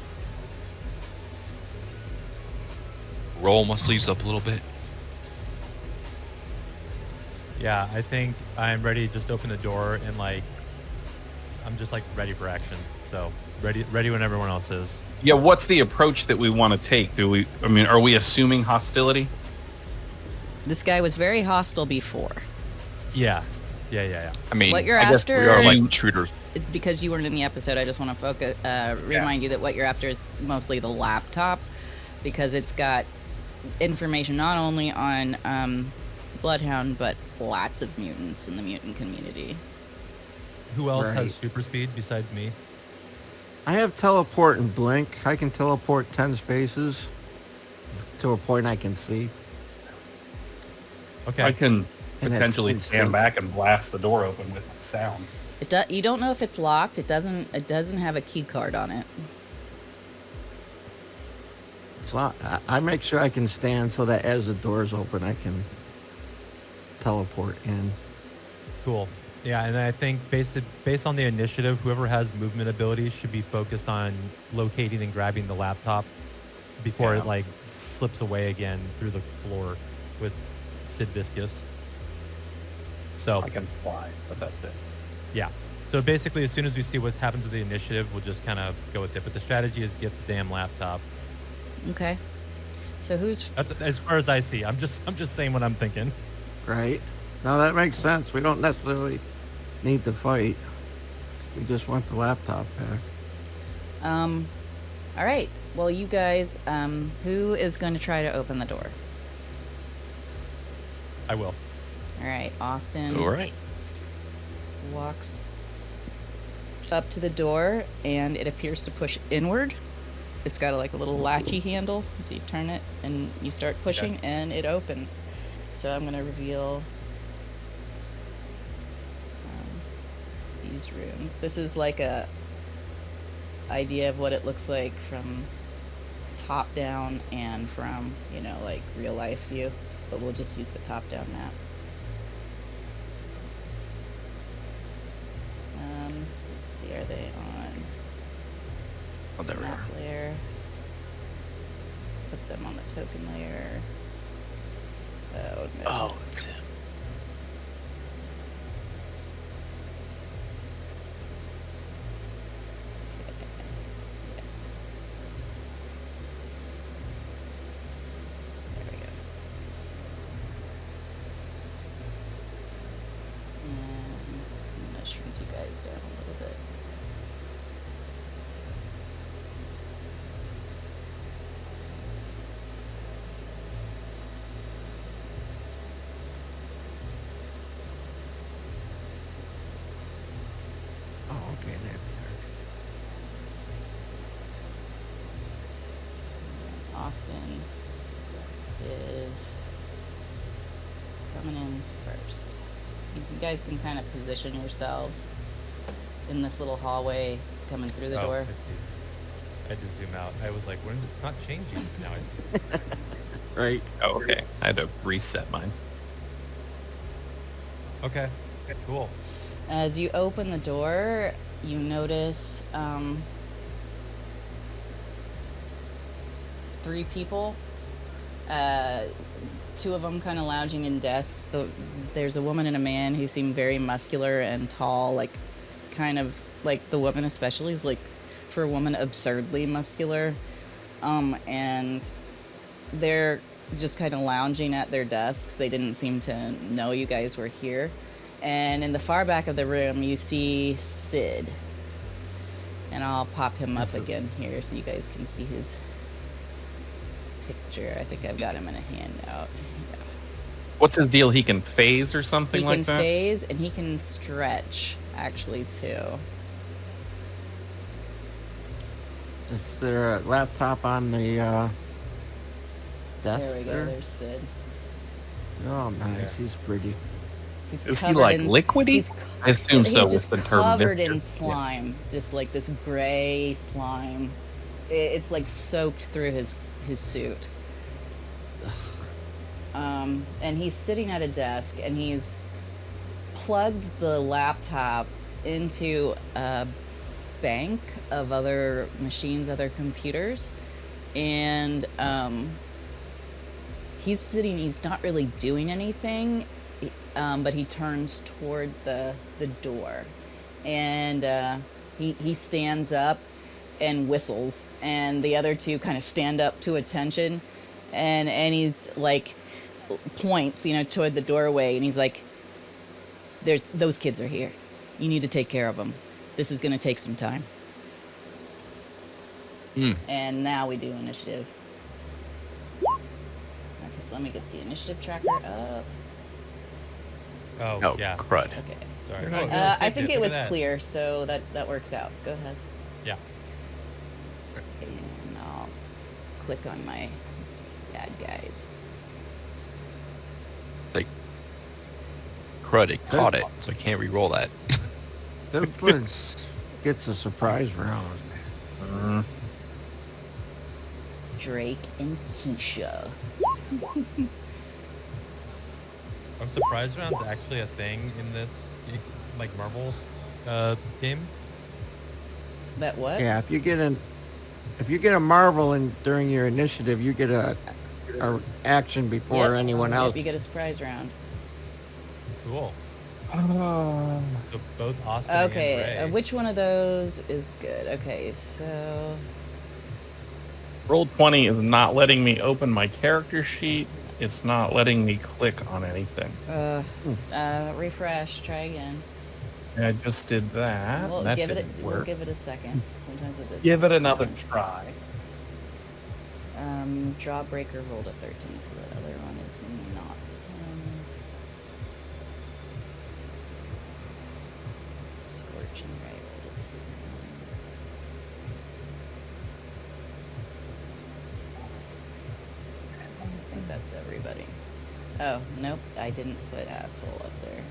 Roll my sleeves up a little bit. Yeah, I think I'm ready to just open the door and I'm just ready for action. So ready when everyone else is. Yeah, what's the approach that we want to take? Are we assuming hostility? This guy was very hostile before. Yeah. I mean, What you're I guess after... we are like intruders. Because you weren't in the episode, I just want to focus, remind you that what you're after is mostly the laptop, because it's got information not only on Bloodhound, but lots of mutants in the mutant community. Who else Right. has super speed besides me? I have teleport and blink. I can teleport 10 spaces to a point I can see. Okay. I can And it's potentially instant. stand back and blast the door open with my sound. You don't know if it's locked. It doesn't have a key card on it. As long, I make sure I can stand so that as the doors open, I can teleport in. Cool. Yeah, and I think based on the initiative, whoever has movement abilities should be focused on locating and grabbing the laptop before Yeah. it like slips away again through the floor with Sid Viscous. So I can fly, but that's it. yeah. So basically, as soon as we see what happens with the initiative, we'll just kind of go with it. But the strategy is get the damn laptop. Okay. So who's That's as far as I see. I'm just saying what I'm thinking. Right? No, that makes sense. We don't necessarily need to fight. We just want the laptop back. all right. Well, you guys, who is going to try to open the door? I will. All right, Austin All right. walks up to the door, and it appears to push inward. It's got a little latchy handle, so you turn it and you start pushing, and it opens. So I'm going to reveal these rooms. This is like a idea of what it looks like from top down and from, like real life view, but we'll just use the top down map. Let's see, are they on Oh, there we map are. layer? Put them on the token layer. Oh no. Oh, it's him. There we go. And I'm gonna shrink you guys down a little bit. Oh, okay. There Austin is coming in first. You guys can kind of position yourselves in this little hallway coming through the door. I see. I had to zoom out. I was like, when is it's not changing? Now I see. they are. Right. Oh, okay. I had to reset mine. Okay. Cool. As you open the door, you notice 3 people. 2 of them kind of lounging in desks. There's a woman and a man who seem very muscular and tall, kind of like the woman especially is for a woman absurdly muscular. And they're just kind of lounging at their desks. They didn't seem to know you guys were here. And in the far back of the room, you see Sid. And I'll pop him up again here so you guys can see his picture. I think I've got him in a handout. Yeah. What's his deal? He can phase or something He like can that? phase and he can stretch, actually, too. Is there a laptop on the desk There we go. there? There's Sid. Oh, nice. He's pretty. He's Is he, covered like, in, liquidy? He's, I assume he's so with just the term covered in Victor. slime, just like this gray slime. It's like soaked through his suit. And he's sitting at a desk, and he's plugged the laptop into a bank of other machines, other computers, and he's sitting. He's not really doing anything. But he turns toward the door, and he stands up and whistles, and the other 2 kind of stand up to attention, and he's points toward the doorway, and he's like, those kids are here, you need to take care of them, this is going to take some time. And now we do initiative. Okay, so let me get the initiative tracker up. Oh, yeah. crud. Okay. Sorry. You're Oh, not- no, I saved think it. it Look was at that. clear, so that works out. Go ahead. Yeah. And I'll click on my bad guys. Like, crud, it caught it, so I can't re-roll that. Fiddler's gets a surprise round. Drake and Keisha. Are surprise rounds actually a thing in this, like, Marvel game? That what? Yeah, if you get a Marvel and during your initiative, you get a action before Yep. anyone else. Yep, you get a surprise round. Cool. Uh, So both Austin and Okay, Ray. which one of those is good? Okay, so Roll 20 is not letting me open my character sheet. It's not letting me click on anything. refresh. Try again. And I just did that. We'll That give it. didn't We'll work. give it a second. Sometimes it does. Give it take another time. try. Jawbreaker rolled a 13, so the other one is not. Scorching Ray rolled a 2. I think that's everybody. Oh, nope, I didn't put asshole up there.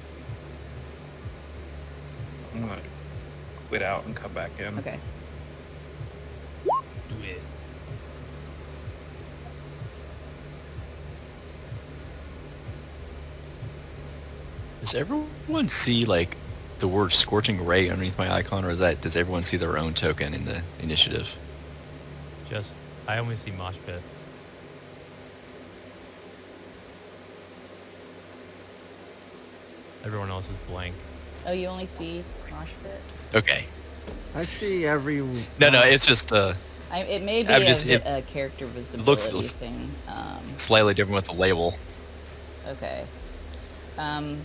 I'm gonna quit out and come back in. Okay. Do it. Does everyone see like the word scorching ray underneath my icon, or does everyone see their own token in the initiative? Just, I only see Mosh Pit. Everyone else is blank. Oh, you only see Mosh Pit? Okay. I see every. No, it's just It may be I'm just- a character visibility looks- thing. slightly different with the label. Okay. I'm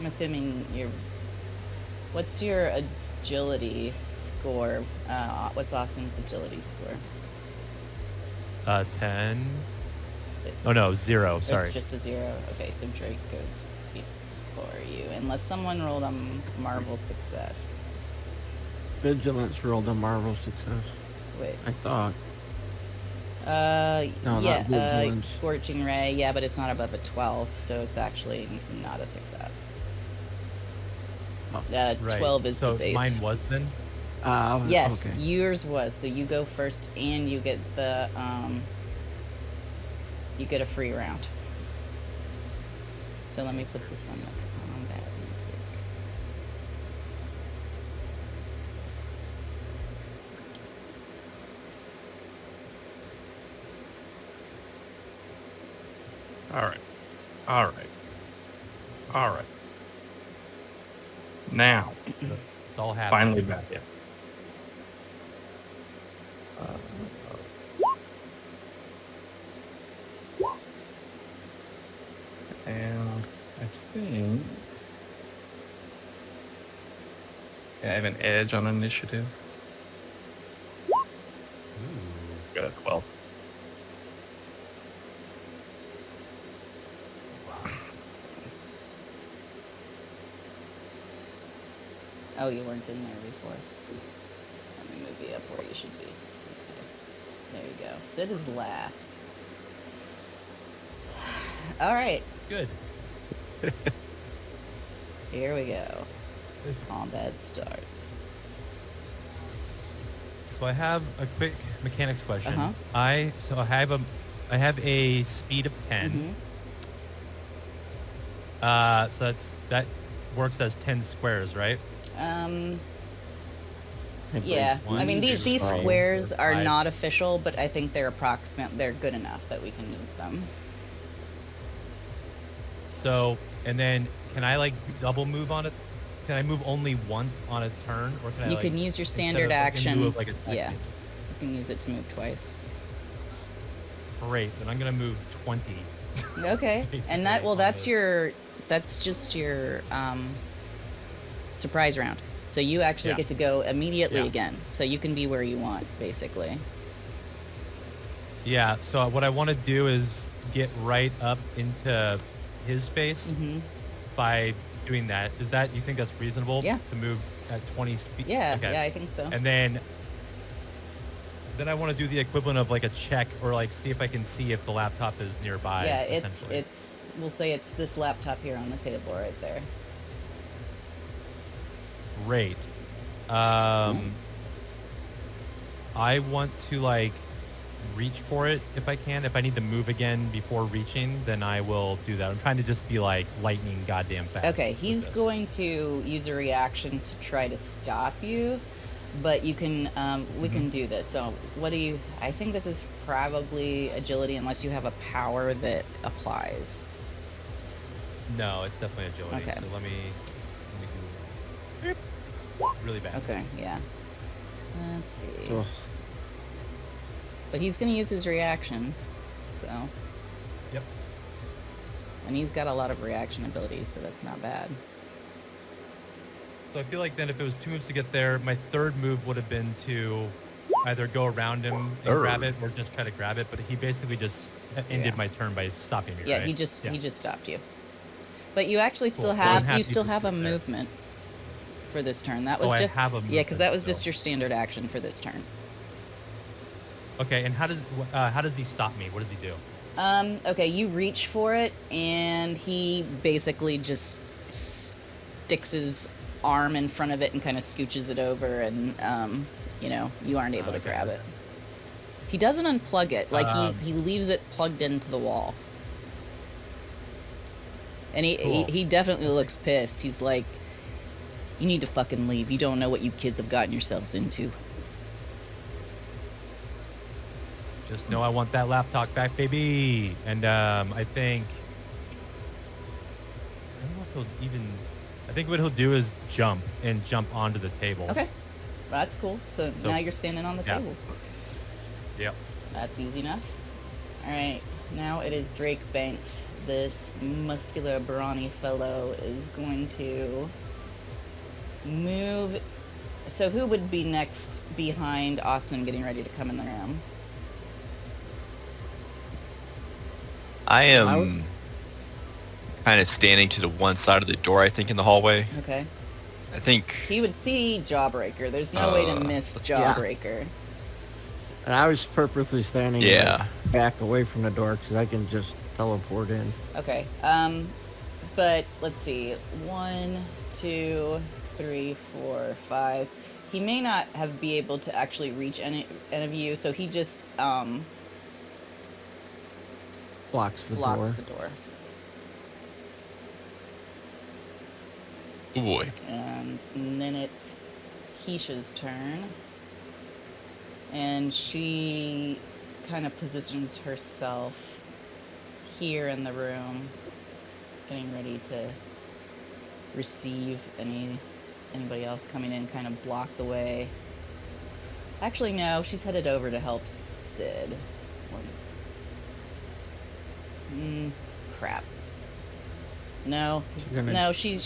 assuming what's your agility score? What's Austin's agility score? 10. Oh no, 0. Sorry. It's just a 0. Okay, so Drake goes before you, unless someone rolled a Marvel success. Vigilance rolled a Marvel success. Wait. I thought. No, not Vigilance. Scorching Ray, yeah, but it's not above a 12, so it's actually not a success. Oh, Right. 12 is so the base. mine was then? Yes, Okay. yours was. So you go first, and you get the you get a free round. So let me put this on the combat music. All right. Now, It's all happening. finally back in. And I think I have an edge on initiative. Ooh. Got a 12. Oh, you weren't in there before. Let me move you up where you should be. Okay. There you go. Sid is last. All right, Good. here we go. Combat starts. So I have a quick mechanics question. Uh-huh. I have a speed of 10. Mhm. So that works as 10 squares, right? Yeah. I mean, these two, three, squares four, are five. not official, but I think they're approximate. They're good enough that we can use them. So, and then can I like double move on it? Can I move only once on a turn, or can I? You like, can use your instead standard of, like, in action. lieu of, like, a Yeah. tactic? You can use it to move twice. Great. Then I'm gonna move 20. Okay. Basically, And on that's this. that's just your surprise round. So you actually Yeah. get to go immediately Yeah. again. So you can be where you want, basically. Yeah. So what I want to do is get right up into his face Hmm. by doing that. Is that, you think that's reasonable? Yeah. To move at 20 speed. Yeah, Okay. yeah, I think so. And then I want to do the equivalent of like a check, or like see if I can see if the laptop is nearby. Yeah, essentially. we'll say it's this laptop here on the table right there. Great. I want to like reach for it if I can. If I need to move again before reaching, then I will do that. I'm trying to just be like lightning goddamn fast. Okay, with he's this. going to use a reaction to try to stop you, but you can, we can do this. So what do you, I think this is probably agility unless you have a power that applies. No, it's definitely agility. Okay. So let me do really bad. Okay, yeah. Let's see. Ugh. But he's going to use his reaction, so. Yep. And he's got a lot of reaction abilities, so that's not bad. So I feel like then if it was 2 moves to get there, my third move would have been to either go around him and grab it or just try to grab it. But he basically just ended Yeah. my turn by stopping me. Yeah, right? he just stopped you. But you actually still Cool. Well, I'm have happy you still to have do a that. movement for this turn. That was I just have a yeah, because that movement was just still. your standard action for this turn. Okay, and how does he stop me? What does he do? Okay, you reach for it, and he basically just sticks his arm in front of it and kind of scooches it over, and you know, you aren't able to Okay. grab it. He doesn't unplug it, like he leaves it plugged into the wall. And Cool. he definitely looks pissed. He's like, you need to fucking leave. You don't know what you kids have gotten yourselves into. Just know I want that laptop back, baby. And I think I don't know if he'll even. I think what he'll do is jump onto the table. Okay, that's cool. So So- now you're standing on the yeah. table. Yep. That's easy enough. All right, now it is Drake Banks. This muscular, brawny fellow is going to move. So who would be next behind Austin getting ready to come in the room? I am I would- kind of standing to the one side of the door, I think, in the hallway. Okay. I think. He would see Jawbreaker. There's no way to miss Jawbreaker. And I was purposely standing Yeah. back away from the door because I can just teleport in. Okay. But let's see. 1, 2, 3, 4, 5. He may not be able to actually reach any of you, so he just Blocks the blocks door. the door. Oh boy. And then it's Keisha's turn. And she kind of positions herself here in the room, getting ready to receive anybody else coming in, kind of block the way. Actually, no, she's headed over to help Sid. Crap. No, She's gonna- no, she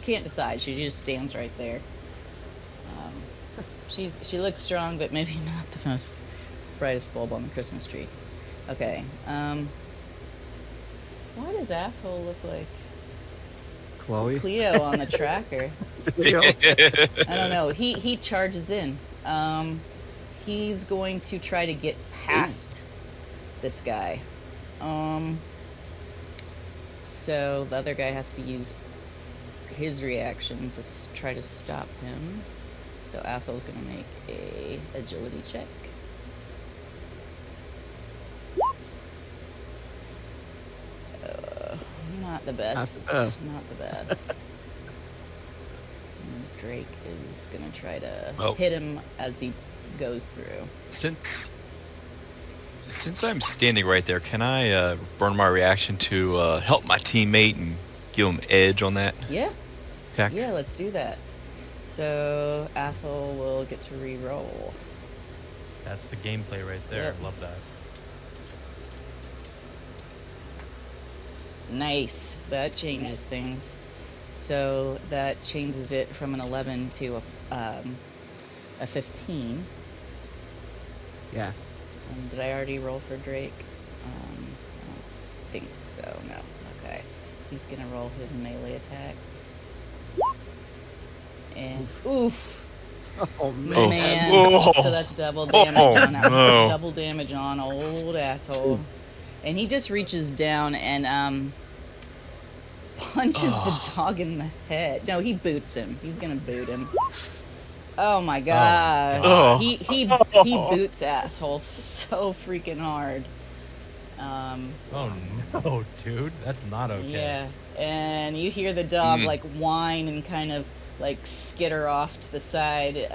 can't decide. She just stands right there. She looks strong, but maybe not the most brightest bulb on the Christmas tree. Okay. Why does asshole look like Chloe. Cleo on the tracker? Cleo. I don't know. He charges in. He's going to try to get past this guy. So the other guy has to use his reaction to try to stop him. So asshole's gonna make a agility check. Not the best. Not the best. And Drake is gonna try to Well- hit him as he goes through. Since I'm standing right there, can I burn my reaction to help my teammate and give him edge on that Yeah, attack? yeah, let's do that. So asshole will get to re-roll. That's the gameplay right there. Yep. Love that. Nice. That changes things. So that changes it from an 11 to a 15. Yeah. Did I already roll for Drake? I don't think so. No. Okay. He's gonna roll his melee attack. And oof. Oh man. Oh. Man. Oh. So that's double damage on that. no. Double damage on old asshole. And he just reaches down and punches the dog in the head. No, he boots him. He's gonna boot him. Oh my gosh. God. He boots asshole so freaking hard. Oh no, dude, that's not okay. Yeah, and you hear the dog like whine and kind of like skitter off to the side.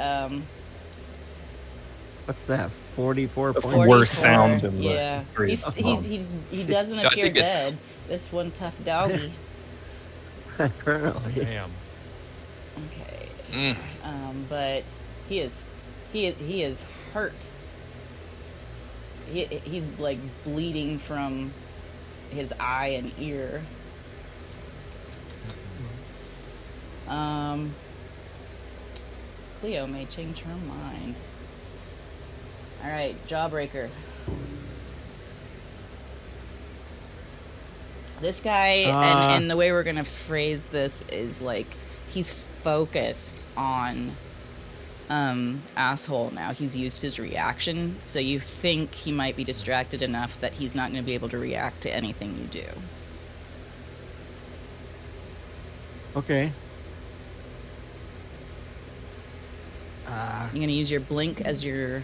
What's that? 44 That's the points. worst 44, sound in the yeah. history. He doesn't I appear think it's- dead. This one tough doggy. Apparently. Damn. Okay. But he is hurt. He's like bleeding from his eye and ear. Cleo may change her mind. All right, Jawbreaker. This guy, and the way we're gonna phrase this is like he's focused on asshole now. He's used his reaction, so you think he might be distracted enough that he's not going to be able to react to anything you do. Okay. You're going to use your blink as your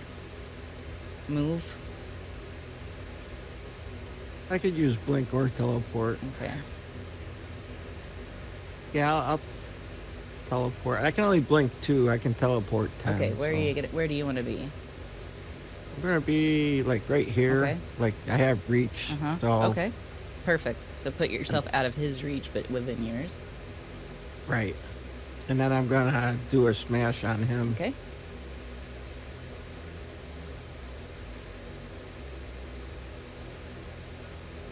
move. I could use blink or teleport. Okay. Yeah, I'll teleport. I can only blink 2. I can teleport 10. Okay, where so. are you where do you want to be? I'm gonna be like right here. Okay. Like I have reach. So Okay. Perfect. So put yourself out of his reach but within yours. right. And then I'm gonna do a smash on him. Okay.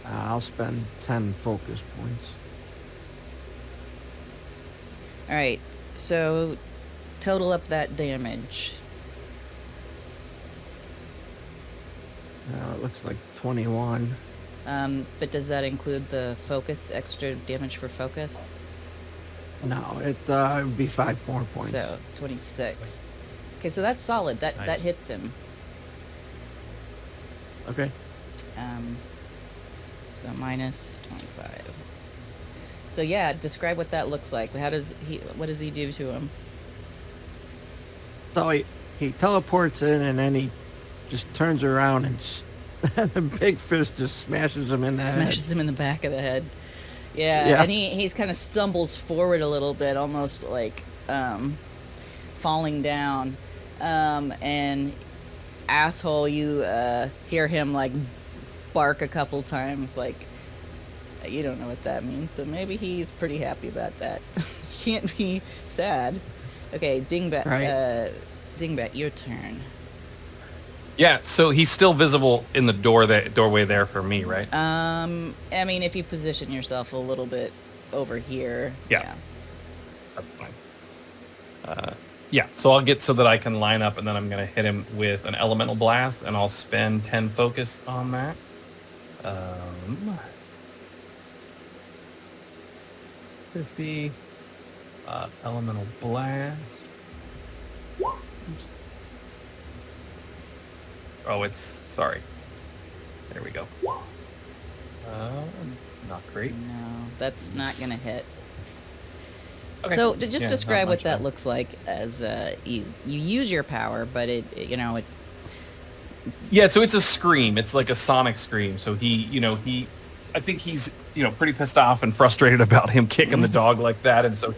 I'll spend 10 focus points. All right. So total up that damage. It looks like 21. But does that include the focus, extra damage for focus? No, it would be 5 more points. So 26. Okay, so that's solid. That Nice. hits him. Okay. So minus 25. So yeah, describe what that looks like. What does he do to him? So he teleports in and then he just turns around and the big fist just smashes him in the head. Smashes him in the back of the head. Yeah, Yeah. and he's kind of stumbles forward a little bit, almost like falling down. And asshole, you hear him like bark a couple times, like you don't know what that means, but maybe he's pretty happy about that. Can't be sad. Okay, Dingbat. Right. Dingbat, your turn. Yeah, so he's still visible in the doorway there for me, right? I mean, if you position yourself a little bit over here. Yeah. That's fine. Yeah, so I'll get so that I can line up, and then I'm going to hit him with an elemental blast, and I'll spend 10 focus on that. 50. Elemental blast. Oops. Oh, it's sorry. There we go. Not great. No, that's not gonna hit. Okay. So to just Yeah, describe not what much that then. looks like as you use your power, but it Yeah, so it's a scream. It's like a sonic scream. So I think he's, pretty pissed off and frustrated about him kicking the dog like that. And so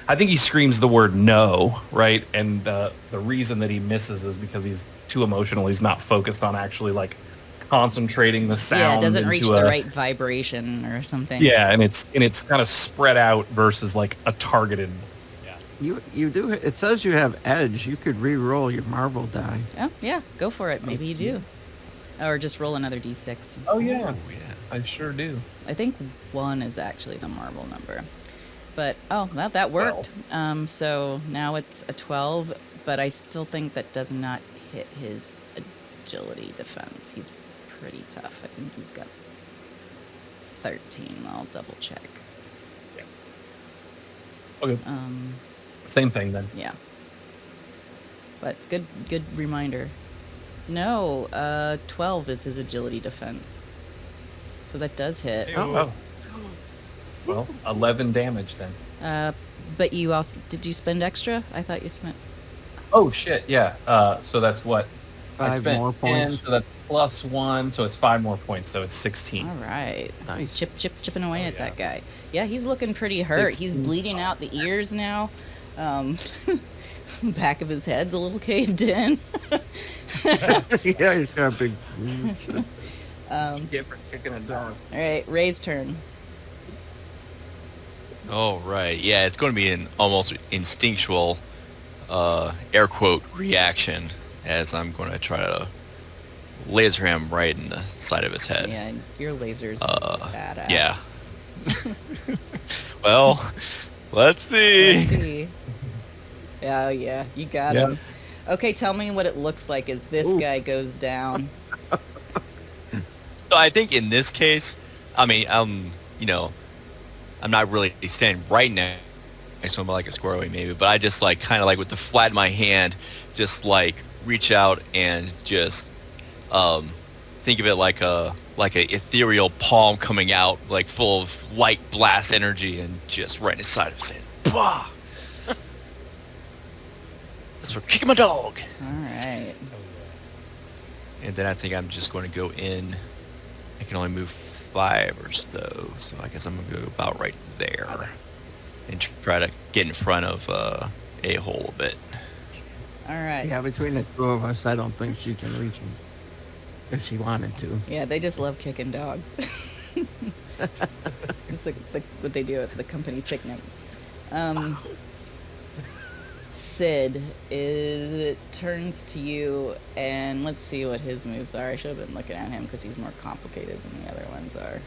I think he screams the word no, right? And the reason that he misses is because he's too emotional. He's not focused on actually like concentrating the sound. yeah, it doesn't reach into the right vibration or something. Yeah, and it's kind of spread out versus like a targeted. You do. It says you have edge. You could re-roll your marble die. Oh yeah, go for it. Maybe you do, or just roll another d6. Oh yeah, Oh, yeah, I sure do. I think 1 is actually the marble number. But well, that worked. So now it's a 12, but I still think that does not hit his agility defense. He's pretty tough. I think he's got 13. I'll double check. Okay. Same thing then. Yeah. But good reminder. No, 12 is his agility defense. So that does hit. Oh. Well, 11 damage then. But you also did you spend extra? I thought you spent. Oh shit! Yeah. So that's what I 5 spent more 10, points. so that's +1, so it's 5 more points, so it's 16. All right. Nice. Chipping away Oh, at yeah. that guy. Yeah, he's looking pretty hurt. He's 16. bleeding out the ears now. Back of his head's a little caved in. Yeah, he's got a big. Get for kicking a dog. All right, Ray's turn. Oh, right. Yeah, it's going to be an almost instinctual, air quote, reaction as I'm going to try to laser him right in the side of his head. Yeah, your laser's badass. Yeah. Well, let's see. Let's see. Oh, yeah, you got Yeah. him. Okay, tell me what it looks like as this Ooh. guy goes down. So I think in this case, I mean, you know, I'm not really standing right now, so I'm like a square away maybe, but I just like kind of like with the flat in my hand, just like reach out and just think of it like a ethereal palm coming out, like full of light blast energy, and just right in his side of his head. Bah! That's for kicking my dog. All right. Oh, yeah. And then I think I'm just going to go in. I can only move 5 or so I guess I'm going to go about right there and try to get in front of a-hole a bit. All right. Yeah, between the two of us, I don't think she can reach him if she wanted to. Yeah, they just love kicking dogs. It's what they do at the company picnic. Sid, it turns to you, and let's see what his moves are. I should have been looking at him because he's more complicated than the other ones are.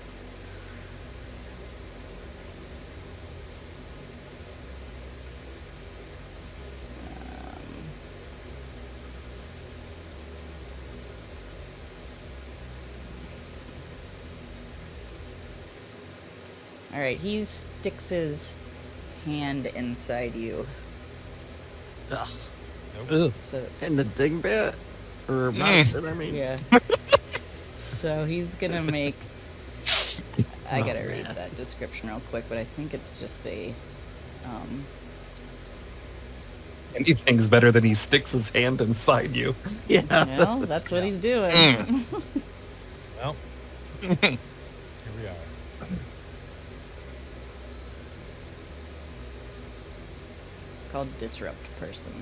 All right, he sticks his hand inside you. Ugh. Nope. So And the dingbat? Or Mm. mountain, I mean. yeah. So he's gonna make. I Oh, gotta read man. that description real quick, but I think it's just a. Anything's better than he sticks his hand inside you. Yeah. Well, that's what he's doing. Mm. Well, here we are. It's called Disrupt Person.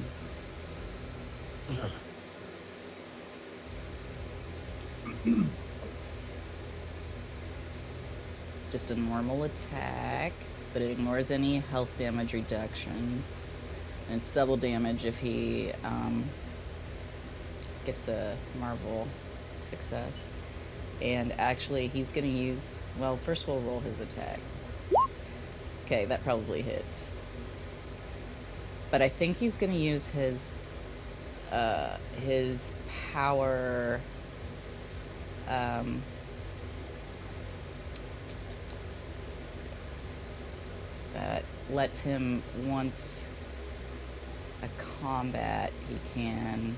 Just a normal attack, but it ignores any health damage reduction. And it's double damage if he gets a Marvel success. And actually, he's going to use... Well, first we'll roll his attack. Okay, that probably hits. But I think he's going to use his power... that lets him, once a combat, he can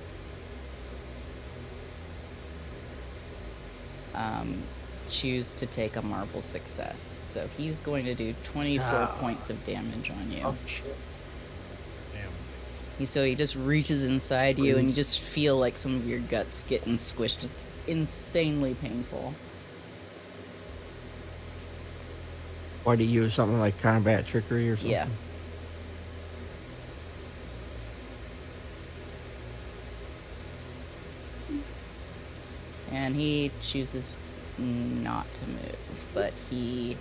choose to take a Marvel success. So he's going to do 24 points of damage on you. Oh shit. Damn. So he just reaches inside you, and you just feel like some of your guts getting squished. It's insanely painful. Or to use something like combat trickery or something. Yeah. And he chooses not to move, but he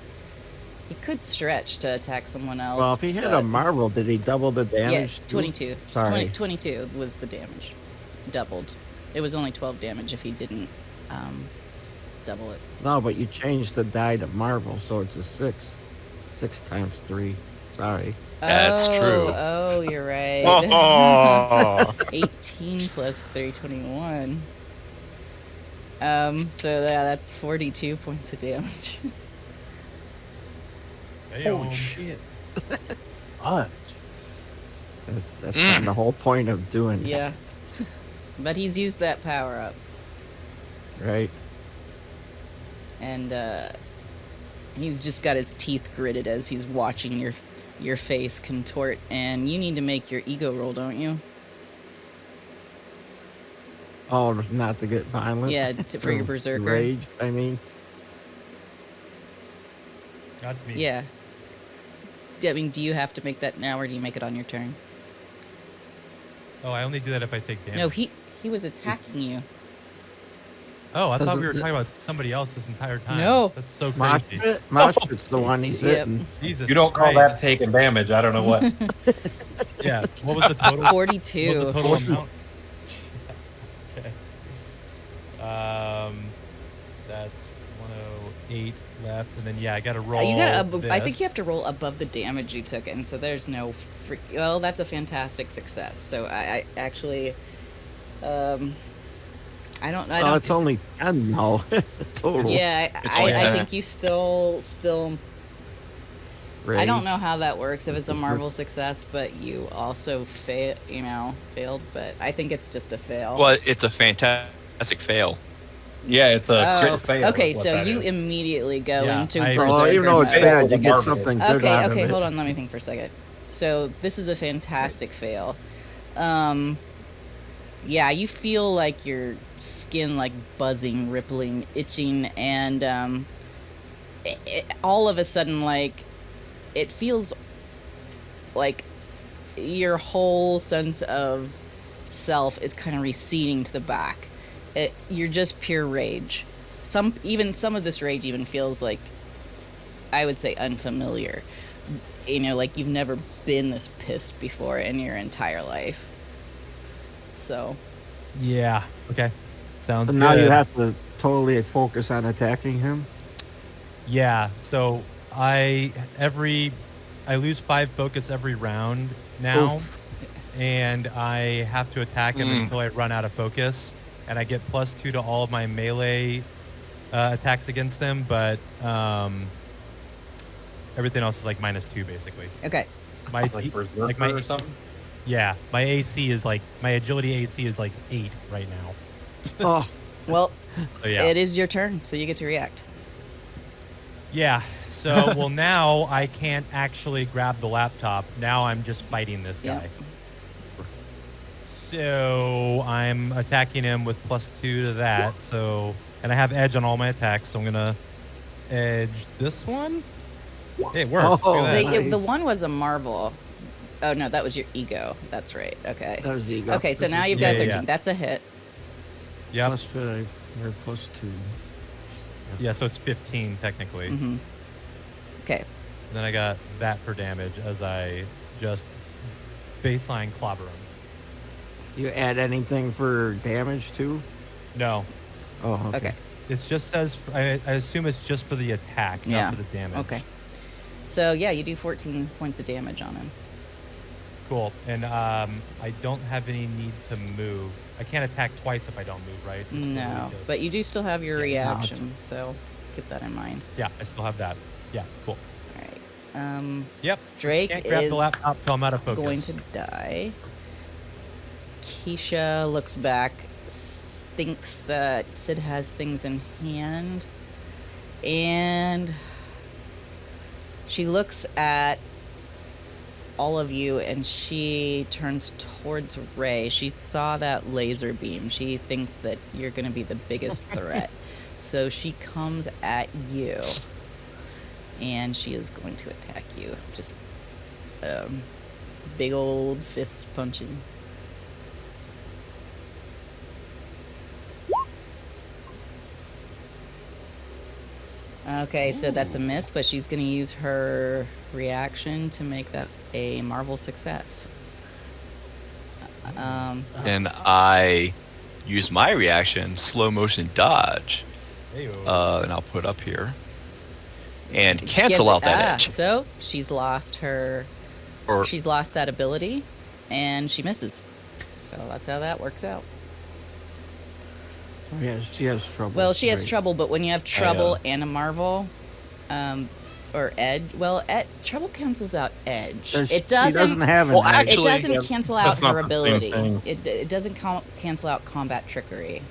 could stretch to attack someone else. Well, if he had a but- Marvel, did he double the yeah, damage? too? 22. Sorry. 22 was the damage. Doubled. It was only 12 damage if he didn't double it. No, but you changed the die to Marvel, so it's a 6. 6 times 3. Sorry. That's true. Oh, you're right. Oh. 18 plus 3, 21. So yeah, that's 42 points of damage. Damn. shit. What? That's kind of the whole point of doing Yeah. But he's used that power up. that, right? And he's just got his teeth gritted as he's watching your face contort. And you need to make your ego roll, don't you? Oh, not to get violent. Yeah, for your Or berserker. Rage. I mean, That's me. Yeah. I mean, do you have to make that now, or do you make it on your turn? Oh, I only do that if I take damage. No, he was attacking you. Oh, I thought Doesn't we were it- talking about somebody else this entire time. No. That's so Mosh crazy. pit. Mosh pit's the one he's Yep. hitting. Jesus You don't call Christ. that taking damage. I don't know what. Yeah. What was the total? What was the 42. total amount? Okay. That's 108 left, and then yeah, I got to roll. You gotta. I this. think you have to roll above the damage you took, and so there's no. Well, that's a fantastic success. So I actually. I don't. Oh, it's only 10 now. Total. Yeah, It's I only 10. think you still. I don't know how that works if it's a Marvel success, but you also failed. But I think it's just a fail. Well, it's a fantastic fail. Yeah, it's a Oh, crit fail. okay, is what so that you is. immediately go Yeah, into I- So berserker even though it's mode. bad, with you a get marble. something good out of Okay, it. hold on, let me think for a second. So this is a fantastic fail. Yeah, you feel like your skin like buzzing, rippling, itching, and all of a sudden, like, it feels like your whole sense of self is kind of receding to the back. You're just pure rage. Some of this rage even feels like, I would say, unfamiliar. You know, like you've never been this pissed before in your entire life. So, Yeah. Okay. Sounds So good. now you have to totally focus on attacking him. Yeah. So I lose 5 focus every round now, Oof. and I have to attack him Mm. until I run out of focus, and I get +2 to all of my melee attacks against them, but everything else is like -2 basically. okay. My like berserker like my- or something. Yeah, my AC is like my agility AC is like 8 right now. Oh, Well, So yeah. it is your turn, so you get to react. Yeah. So well now I can't actually grab the laptop. Now I'm just fighting this Yeah. guy. So I'm attacking him with +2 to that. So and I have edge on all my attacks. So I'm gonna edge this one. Hey, it worked. Oh, Look at that. nice. The one was a marvel. Oh no, that was your ego. That's right. Okay. that was the ego. Okay, so This now is you've yeah, got yeah, 13. yeah. That's a hit. Yep. +5 or +2. Yeah. So it's 15 technically. Mm-hmm. Okay. And then I got that for damage as I just baseline clobber him. You add anything for damage too? No, Oh, okay. Okay. it just says I assume it's just for the attack, Yeah. not for the damage. Okay. So yeah, you do 14 points of damage on him. Cool. And I don't have any need to move. I can't attack twice if I don't move, right? It's literally No, just- but you do still have your Yeah, no, reaction, so keep that in mind. Yeah, I still have that. Yeah, cool. All right. Yep. Drake Can't grab is the laptop till I'm out of focus. going to die. Keisha looks back, thinks that Sid has things in hand, and she looks at all of you and she turns towards Ray. She saw that laser beam. She thinks that you're going to be the biggest threat. So she comes at you and she is going to attack you. Just big old fist punching. Okay, so that's a miss, but she's going to use her reaction to make that a Marvel success. And I use my reaction, slow motion dodge, Heyo. and I'll put up here, and cancel out that edge. So she's lost Or she's lost that ability, and she misses. So that's how that works out. Oh, yeah, she has trouble. Well, she has right. trouble, but when you have trouble yeah. and a Marvel, or edge, trouble cancels out edge. She It doesn't. doesn't have an Well, edge. actually- it doesn't cancel out That's not her the same ability. thing. It doesn't cancel out combat trickery.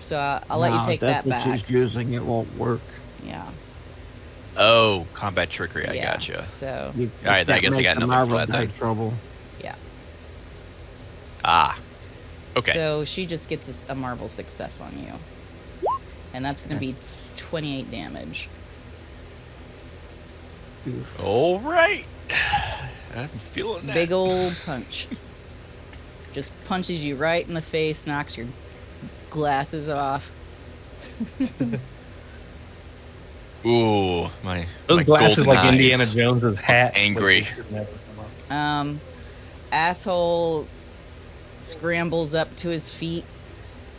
So I'll let you No, take that's that what back. she's using. It won't work. Yeah. oh, combat trickery. I yeah. gotcha. So You, All right, you I can't guess I make got the nothing for Marvel that die then. trouble. yeah. Ah, Okay. So she just gets a marvel success on you. And that's going to be 28 damage. Oof. All right. I'm feeling that. Big old punch. Just punches you right in the face, knocks your glasses off. Ooh, my Those glasses golden like eyes. Indiana Jones's hat. Angry. which should never come up. Asshole scrambles up to his feet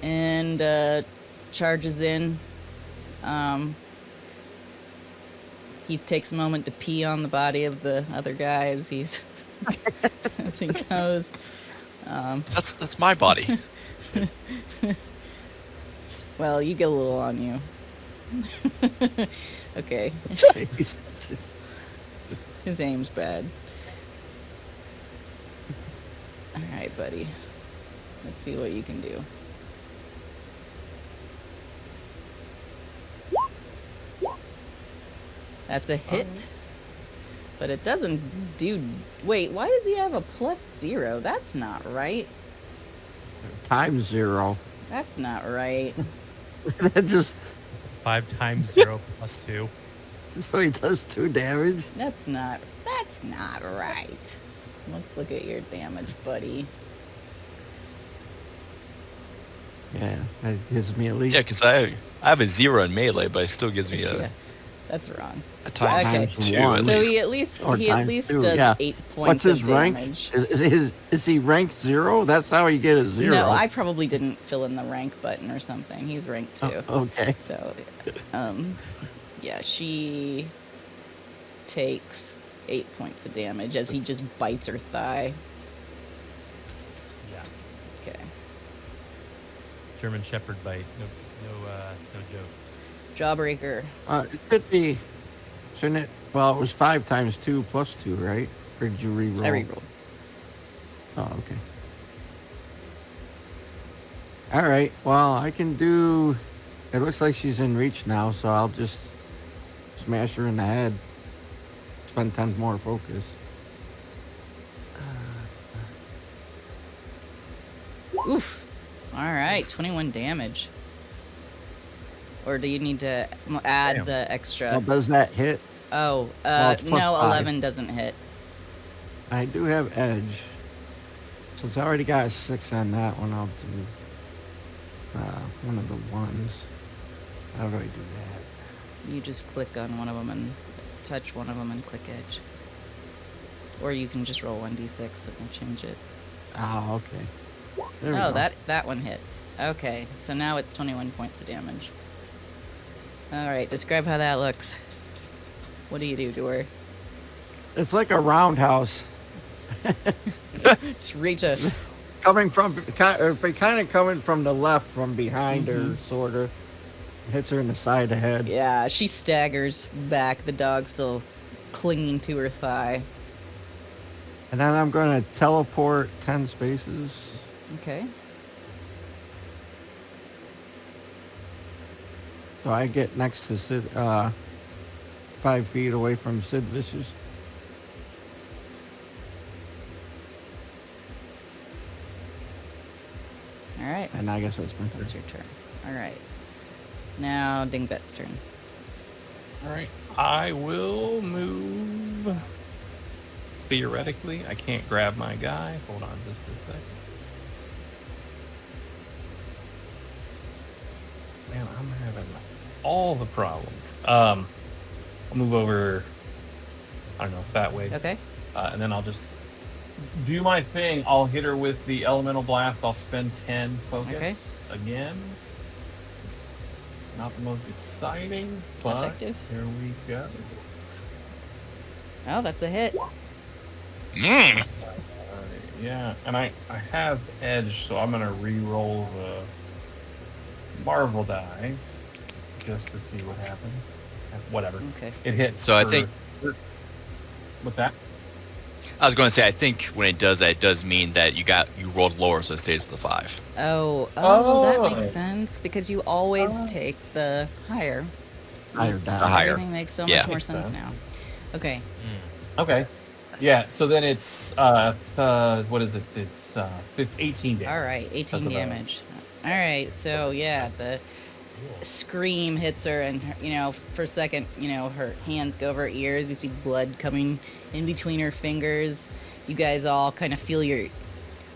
and charges in. He takes a moment to pee on the body of the other guy as he's as he goes. That's my body. Well, you get a little on you. Okay. His aim's bad. All right, buddy. Let's see what you can do. That's a hit. But it doesn't do... Wait, why does he have a +0? That's not right. Times 0. That's not right. That just 5 times 0 plus 2. so he does 2 damage. That's not right. Let's look at your damage, buddy. Yeah, that gives me at least Yeah, because I have a 0 in melee, but it still gives me Yeah, that's wrong. a times Okay. 2 1. at So least. he at least Or times 2, does yeah. 8 What's points his of rank? damage. Is he ranked 0? That's how you get a 0. No, I probably didn't fill in the rank button or something. He's ranked 2. Okay. So, yeah, she takes 8 points of damage as he just bites her thigh. Yeah. Okay. German Shepherd bite. No joke. Jawbreaker. It could be, shouldn't it? Well, it was 5 times 2 plus 2, right? Or did you re-roll? I rerolled. Oh, okay. All right. Well, I can do. It looks like she's in reach now, so I'll just smash her in the head. Spend 10 more focus. Oof. All right, 21 damage. Or do you need to add Damn. the extra? Well, does that hit? Oh, Well, it's plus no, 5. 11 doesn't hit. I do have edge. So it's already got a 6 on that one. I'll do one of the ones. How do I do that? You just click on one of them and touch one of them and click edge. Or you can just roll 1d6 and we'll change it. Oh, okay. There we Oh, go. that one hits. Okay, so now it's 21 points of damage. All right, describe how that looks. What do you do to her? It's like a roundhouse. Just reach a... Coming from, kind of coming from the left, from behind her, sort of. Hits her in the side of the head. Yeah, she staggers back, the dog still clinging to her thigh. And then I'm going to teleport 10 spaces. Okay. So I get next to Sid, 5 feet away from Sid Vicious. All right, And I guess that's my turn. that's your turn. All right. Now Dingbet's turn. All right. I will move. Theoretically, I can't grab my guy. Hold on just a second. Man, I'm having all the problems. I'll move over, I don't know, that way. Okay. And then I'll just do my thing. I'll hit her with the elemental blast. I'll spend 10 focus again. Not the most exciting, but Effective. here we go. Oh, that's a hit. Yeah, and I have edge, so I'm gonna re-roll the Marvel die just to see what happens. Whatever. Okay. It hits. So I for- think- What's that? I was going to say, I think when it does that, it does mean that you rolled lower, so it stays with the 5. Oh, that Oh. makes sense because you always take the higher. Higher die. The higher. Everything makes so Yeah. much more Makes sense sense. now. Okay. Okay. Yeah, so then it's what is it? It's 18 damage. All right, 18 That's about it. damage. All right, so yeah, the scream hits her, and for a second, her hands go over her ears. You see blood coming in between her fingers. You guys all kind of feel your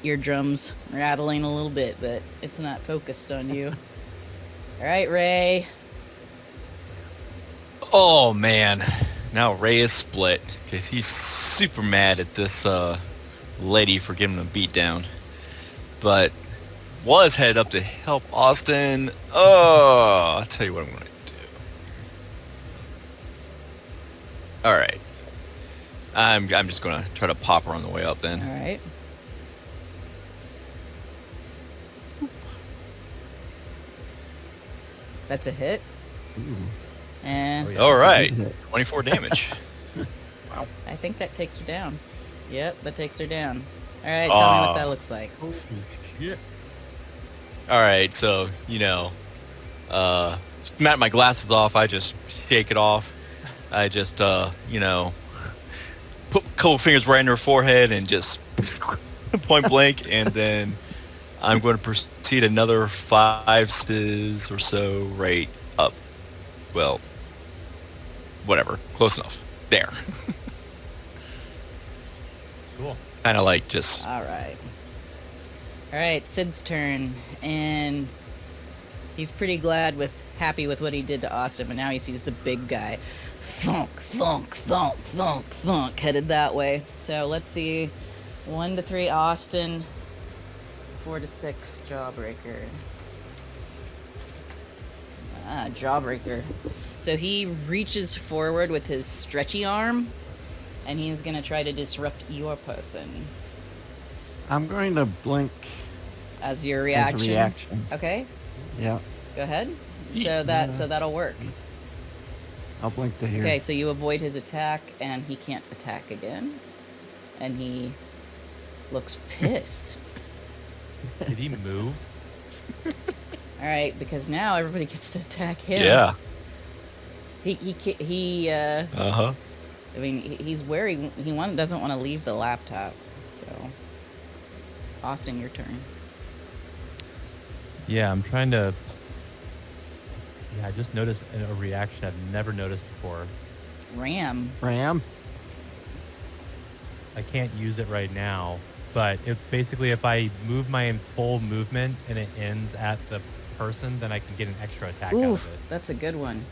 eardrums rattling a little bit, but it's not focused on you. All right, Ray. Oh man, now Ray is split because he's super mad at this lady for giving him a beat down, but was headed up to help Austin. Oh, I'll tell you what I'm gonna do. All right, I'm just gonna try to pop her on the way up then. All right. That's a hit. Ooh. And Oh, yeah. All right, Good hit. 24 damage. I think that takes her down. Yep, that takes her down. All right, tell me what that looks like. All right, so smack my glasses off. I just shake it off. I just put a couple fingers right in her forehead and just point blank, and then I'm going to proceed another 5 spaces or so right up. Well, whatever, close enough. There. Cool. Kind of like just. All right. All right, Sid's turn, and he's pretty happy with what he did to Austin, but now he sees the big guy. Thunk, thunk, thunk, thunk, thunk, headed that way. So let's see. 1 to 3, Austin. 4 to 6, Jawbreaker. Jawbreaker. So he reaches forward with his stretchy arm, and he's going to try to disrupt your person. I'm going to blink As your as reaction. a reaction. Okay, Yeah, go ahead. So that'll work. I'll blink to here. Okay, so you avoid his attack, and he can't attack again. And he looks pissed. Did he move? All right, because now everybody gets to attack him. Yeah. He Uh-huh. I mean, he's wary. He doesn't want to leave the laptop. So, Austin, your turn. Yeah, I'm trying to. Yeah, I just noticed a reaction I've never noticed before. Ram. Ram. I can't use it right now, but if I move my full movement and it ends at the person, then I can get an extra attack out Oof, of it. that's a good one.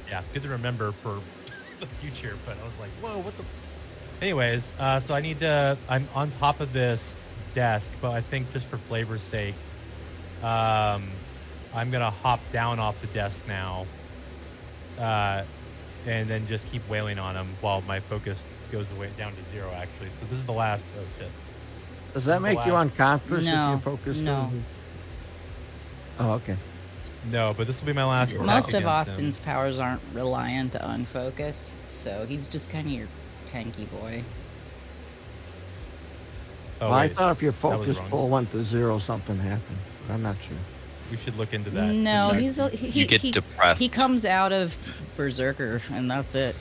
Yeah, good to remember for the future, but I was like, whoa, what the... Anyways, so I'm on top of this desk, but I think just for flavor's sake, I'm going to hop down off the desk now, and then just keep wailing on him while my focus goes away down to 0, actually. So this is the last... Oh, shit. Does that make you unconscious if No, you focus? no. Oh, okay. No, but this will be my last attack Most of against Austin's him. powers aren't reliant on focus, so he's just kind of your tanky boy. Oh, Well, I wait, thought if your that was focus wrong. pull went to 0, something happened. But I'm not sure. We should look into that. No, Is that- he You get he, depressed. He comes out of Berserker, and that's it.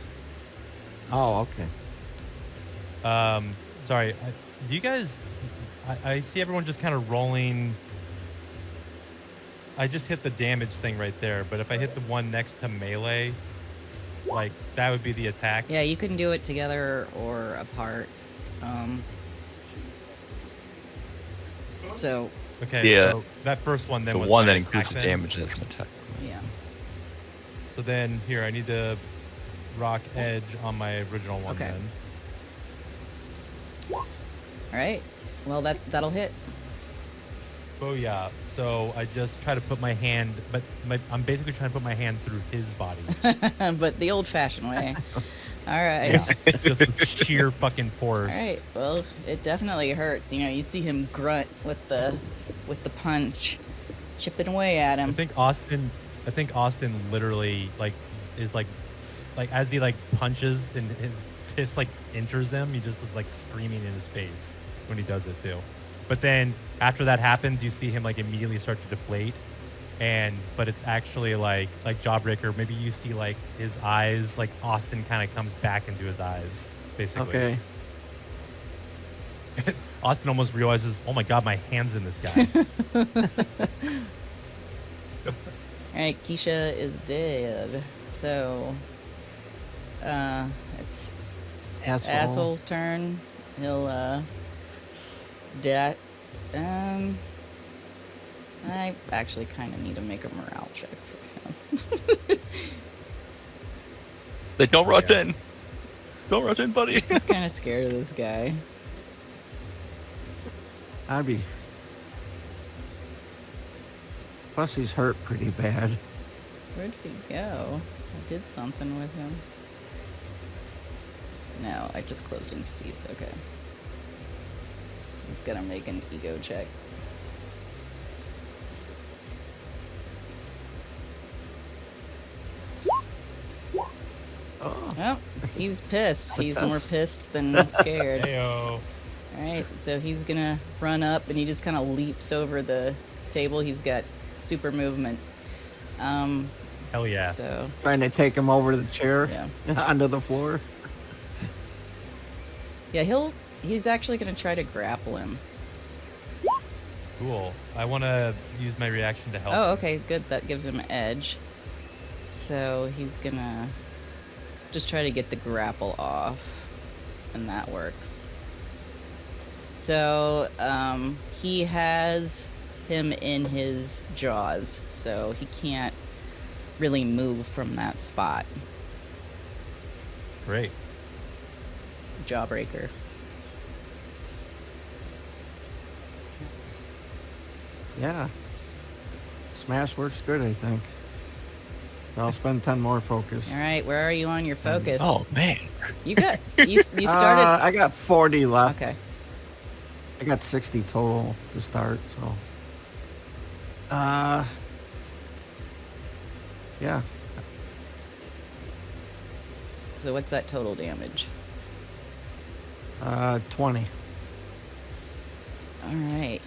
Oh, okay. Sorry. Do you guys... I see everyone just kind of rolling... I just hit the damage thing right there, but if I hit the one next to melee, like, that would be the attack. Yeah, you can do it together or apart. So, Okay, Yeah. so that first one then The was one my that attack includes the then. damage as an attack. yeah. So then, here, I need to rock edge on my original one Okay. then. All right. Well, that'll hit. Oh yeah. So I just try to put my hand, but I'm basically trying to put my hand through his body. But the old-fashioned way. All right. Yeah. Just with sheer fucking force. All right. Well, it definitely hurts. You see him grunt with the punch, chipping away at I him. think Austin literally is as he punches and his fist enters him, he just is screaming in his face when he does it too. But then after that happens, you see him immediately start to deflate, but it's actually like Jawbreaker. Maybe you see his eyes, Austin kind of comes back into his eyes, basically. Okay. Austin almost realizes, oh my god, my hand's in this guy. All right, Keisha is dead. So, it's asshole's turn. He'll I actually kind of need to make a morale check for him. Like, don't rush in. Don't rush in, buddy. He's kind of scared of this guy. I'd be. Plus, he's hurt pretty bad. Where did he go? I did something with him. No, I just closed him because he's okay. He's gonna make an ego check. Oh, Oh, he's pissed. He's Success. more pissed than scared. Heyo. Alright, so he's gonna run up and he just kind of leaps over the table. He's got super movement. Hell yeah. So, trying to take him over the chair yeah. onto the floor. Yeah, he's actually gonna try to grapple him. Cool. I want to use my reaction to help. Oh, him. okay, good. That gives him edge. So he's gonna just try to get the grapple off, and that works. So he has him in his jaws, so he can't really move from that spot. Great. Jawbreaker. Yeah. Smash works good, I think. I'll spend 10 more focus. All right, where are you on your focus? Oh, man. You started. I got 40 left. Okay. I got 60 total to start, so. Yeah. So what's that total damage? 20. All right.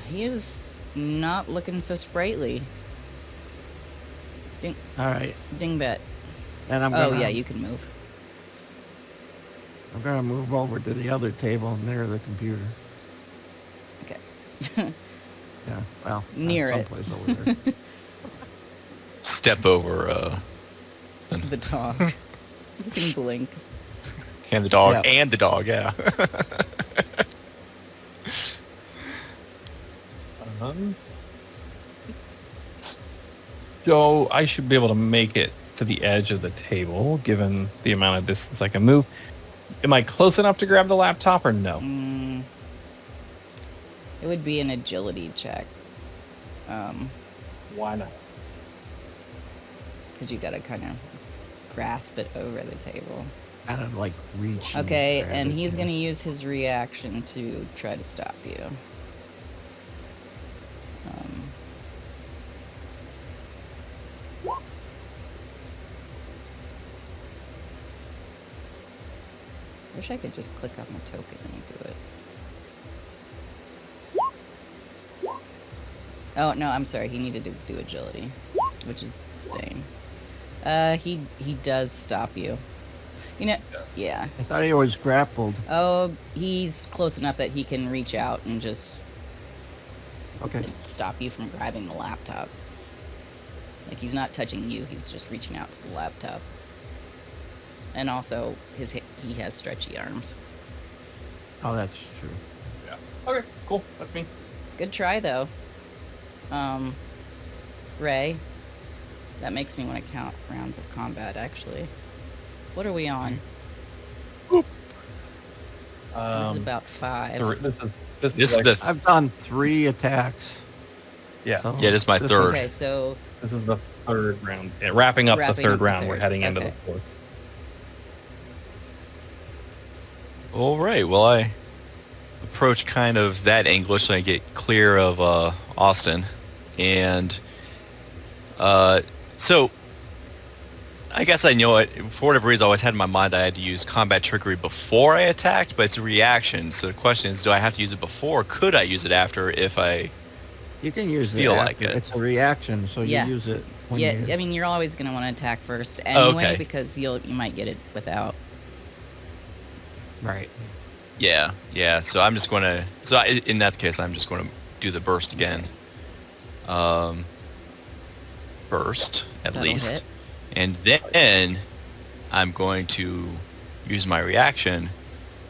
He is not looking so sprightly. All right. Dingbat. And I'm Oh, gonna, yeah, you can move. I'm gonna move over to the other table near the computer. Okay. Yeah, well, Near it. someplace over there. Step over, The dog. You can blink. and the dog, Yeah. and the dog, yeah. So I should be able to make it to the edge of the table, given the amount of distance I can move. Am I close enough to grab the laptop or no? It would be an agility check. Why not? Because you gotta kind of grasp it over the table. Kind of like reach. Okay, grab and it, he's yeah. gonna use his reaction to try to stop you. Wish I could just click on the token and do it. Oh no, I'm sorry. He needed to do agility, which is the same. He does stop you. You know, yeah. I thought he was grappled. Oh, he's close enough that he can reach out and just Okay. stop you from grabbing the laptop. Like he's not touching you. He's just reaching out to the laptop. And also, he has stretchy arms. Oh, that's true. Yeah. Okay, cool. That's me. Good try, though. Ray. That makes me want to count rounds of combat, actually. What are we on? This is about 5. This This is is like, the I've done 3 attacks. yeah. So Yeah, this is my third. Okay, so This is the third round. Yeah, wrapping up the third round. We're heading into the Okay. fourth. All right. Well, I approach kind of that angle so I get clear of Austin, and so I guess I know it. For whatever reason, I always had in my mind that I had to use combat trickery before I attacked, but it's a reaction. So the question is, do I have to use it before, or could I use it after if I? you can use it. Feel like after. it. It's a reaction, so Yeah. you use it when yeah, you. I mean, you're always going to want to attack first Oh, anyway okay. because you might get it without. Right. Yeah. So I'm just going to. So in that case, I'm just going to do the burst again. Burst at That'll least, hit. and then I'm going to use my reaction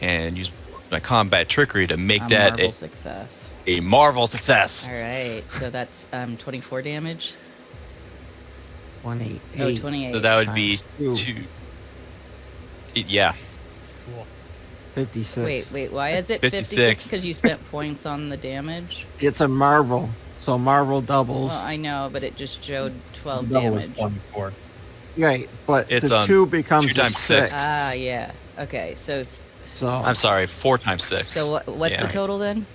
and use my combat trickery to make A that marvel success. a marvel success. All right, so that's 24 damage. 28. Oh, 28. So that would be Times 2. two. Yeah. Cool. 56. Wait, why is it 56? 56? Because you spent points on the damage? It's a marvel, so marvel doubles. Well, I know, but it just showed 12 Double is damage. 24. Right, but It's, the 2 becomes 2 a times 6. Ah, yeah. Okay, so So I'm sorry, 4 times 6. what's Yeah. the total then?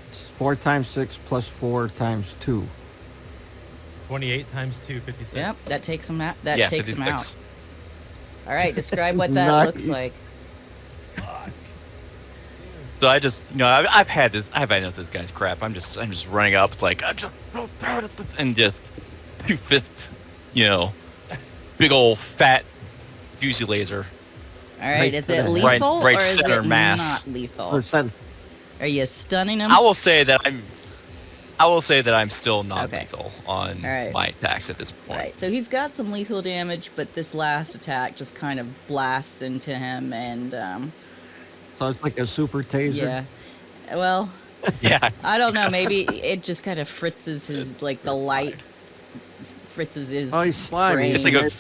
it's 4 times 6 plus 4 times 2. 28 times 2, 56. Yep, that takes him out. That Yeah, takes him 56. out. All right, describe what that Nice. looks like. Fuck. So I just, I've had enough of this guy's crap. I'm just running up like I'm just so proud of this, and just 2 fists, big old fat fusee laser. All right, Right is to it the- lethal right or is center it mass. not lethal? Percent. Are you stunning him? I will say that I'm still non-lethal on All right. my attacks at this point. All right, so he's got some lethal damage, but this last attack just kind of blasts into him, and So it's like a super taser. yeah. Well, Yeah. I don't know. Maybe it just kind of fritzes his the light fritzes his Oh, he's slimy. brain. It's like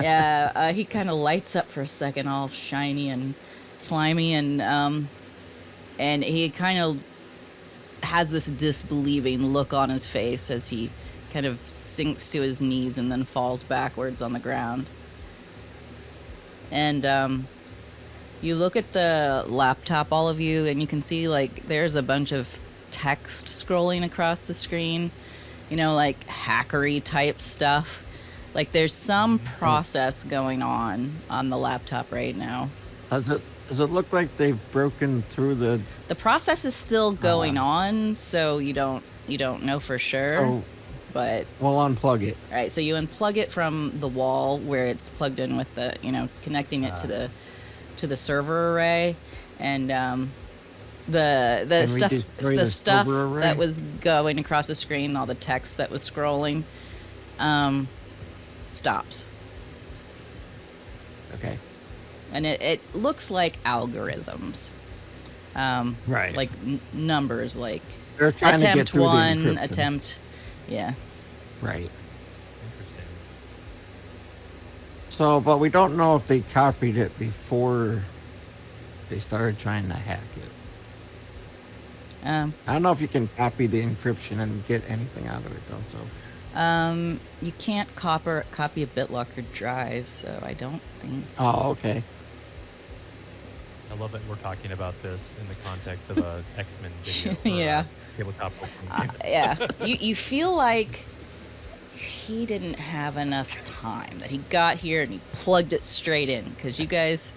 Yeah, he kind of lights up for a second, all shiny and slimy, and he kind of has this disbelieving look on his face as he kind of sinks to his knees and then falls backwards on the ground. And you look at the laptop, all of you, and you can see there's a bunch of text scrolling across the screen, like hackery type stuff. Like there's some process going on the laptop right now. Does it look like they've broken through the? The process is still going on, so you don't know for sure. Oh, But we'll unplug it. all right, so you unplug it from the wall where it's plugged in with the, connecting it to the server array, and the we stuff destroy the the stuff server array? that was going across the screen, all the text that was scrolling, stops. Okay. And it looks like algorithms, Right. like numbers, like They're trying to get attempt through the 1, encryption. attempt, yeah. Right. Interesting. So, but we don't know if they copied it before they started trying to hack it. I don't know if you can copy the encryption and get anything out of it though. So. You can't copy a BitLocker drive, so I don't think. Oh, okay. I love that we're talking about this in the context of a X-Men video. Yeah. Tabletop opening game. Yeah, you feel like he didn't have enough time. That he got here and he plugged it straight in because you guys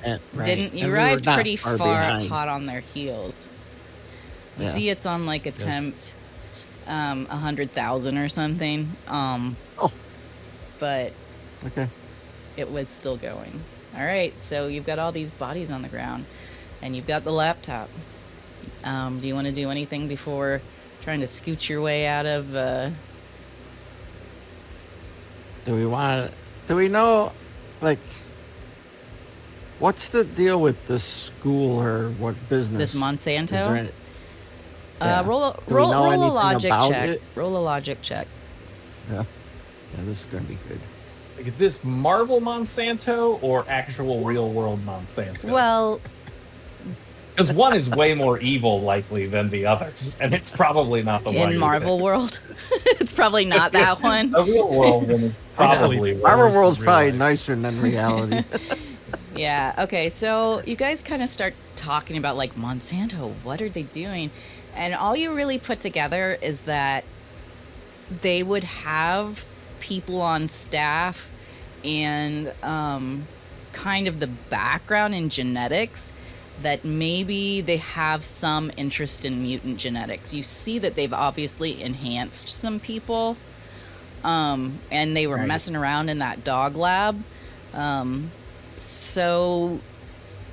Right. didn't. You And we were arrived not pretty far far behind. hot on their heels. You Yeah. see, it's on like attempt 100,000 or something. Oh. But Okay. it was still going. All right, so you've got all these bodies on the ground, and you've got the laptop. Do you want to do anything before trying to scoot your way out of? Do we know, like, what's the deal with this school or what business? This Monsanto? Is there any- Yeah. Roll a Do we know roll a anything logic about check. it? Roll a logic check. Yeah. Yeah, this is gonna be good. Like, is this Marvel Monsanto or actual real world Monsanto? Well, Because one is way more evil likely than the other, and it's probably not the one. in you Marvel think. World, it's probably not that one. The real world one is probably Marvel worse. World's real probably life. nicer than reality. Yeah. Okay. So you guys kind of start talking about like Monsanto. What are they doing? And all you really put together is that they would have people on staff and kind of the background in genetics that maybe they have some interest in mutant genetics. You see that they've obviously enhanced some people, and they were Right. messing around in that dog lab. So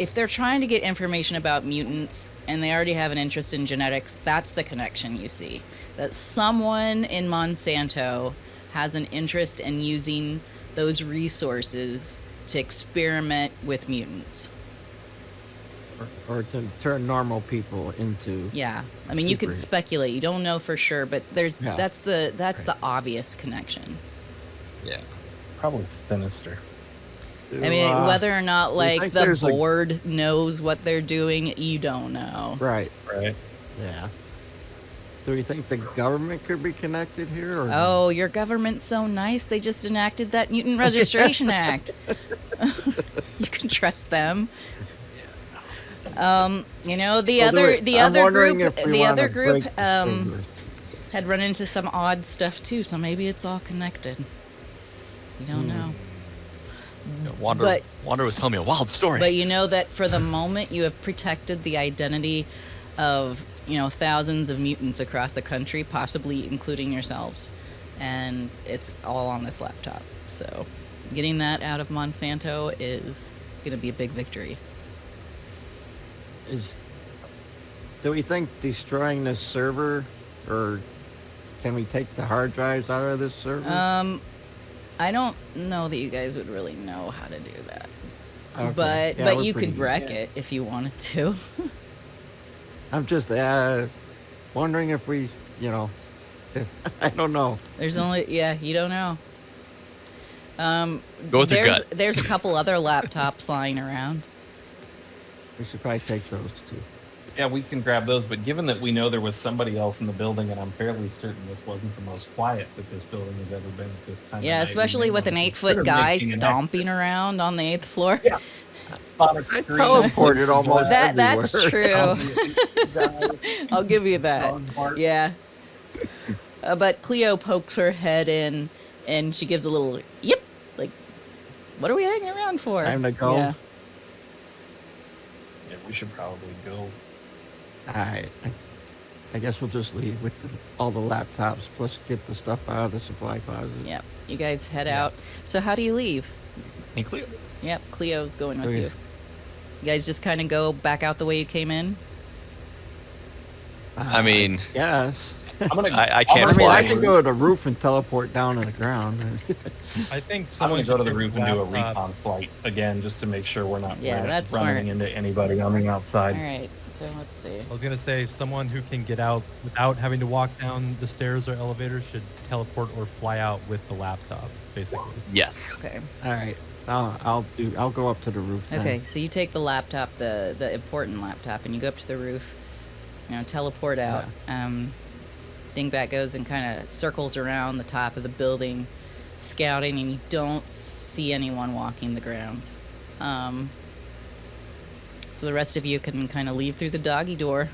if they're trying to get information about mutants and they already have an interest in genetics, that's the connection you see. That someone in Monsanto has an interest in using those resources to experiment with mutants. Or to turn normal people into. Yeah, I mean, you could Super. speculate. You don't know for sure, but there's Yeah. that's the obvious connection. Yeah. Probably sinister. I mean, whether or not you like think the there's, like- board knows what they're doing, you don't know. Right. Right. Yeah. Do we think the government could be connected here? Or Oh, your government's so nice. They just enacted that Mutant Registration Act. You can trust them. You know, the We'll do other it. the I'm other wondering group if we the wanna other group break this over. had run into some odd stuff too, so maybe it's all connected. You don't know. But- Wander was telling me a wild story. But you know that for the moment you have protected the identity of, you know, thousands of mutants across the country, possibly including yourselves. And it's all on this laptop. So getting that out of Monsanto is going to be a big victory. Do we think destroying this server, or can we take the hard drives out of this server? I don't know that you guys would really know how to do that. Okay. But Yeah, but we're you could pretty- wreck it if you wanted to. I'm just wondering if we, if I don't know. There's only you don't know. Go with your gut. There's a couple other laptops lying around. We should probably take those too. Yeah, we can grab those, but given that we know there was somebody else in the building, and I'm fairly certain this wasn't the most quiet that this building has ever been at this time. of Yeah, night, especially we may with an wanna 8-foot consider guy making an stomping around on the 8th floor. Yeah. extra I screen. teleported almost That's everywhere. true. I'll give you that. Yeah. But Cleo pokes her head in, and she gives a little yip. Like, what are we hanging around for? Time to go. Yeah. Yeah, we should probably go. All right. I guess we'll just leave with all the laptops, plus get the stuff out of the supply closet. Yep. You guys head out. So how do you leave? And Cleo. Yep. Cleo's going with Okay. you. You guys just kind of go back out the way you came in. I mean, Yes. I'm gonna. I can't I mean, I fly. can go to the roof and teleport down to the ground. I think I'm someone gonna go to should the take roof and do a laptop. recon flight again, just to make sure we're not Yeah, that's smart. running into anybody on the outside. All right. So let's see. I was gonna say someone who can get out without having to walk down the stairs or elevators should teleport or fly out with the laptop, basically. Yes. Okay. All right. I'll go up to the roof. Then. Okay, so you take the laptop, the important laptop, and you go up to the roof. You know, teleport out. Dingbat goes and kind of circles around the top of the building, scouting, and you don't see anyone walking the grounds. So the rest of you can kind of leave through the doggy door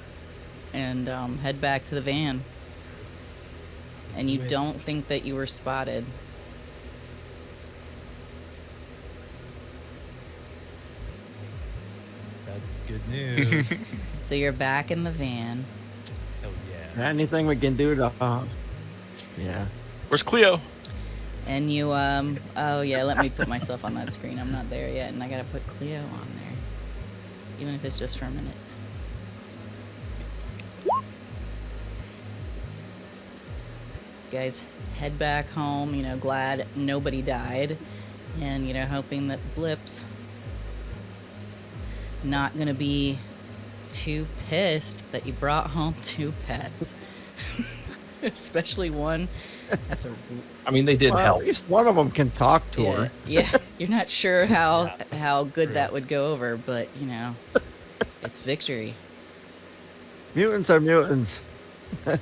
and head back to the van. And you Do it. don't think that you were spotted. That's good news. So you're back in the van. Hell yeah. Anything we can do to, yeah. Where's Cleo? And you, oh yeah, let me put myself on that screen. I'm not there yet, and I gotta put Cleo on there. Even if it's just for a minute. Guys, head back home, you know, glad nobody died. And, you know, hoping that Blip's not gonna be too pissed that you brought home 2 pets. Especially one that's a I mean, they did Well, help. at least one of them can talk to her. yeah. You're not sure how good that would go over, but you know, it's victory. Mutants are mutants. And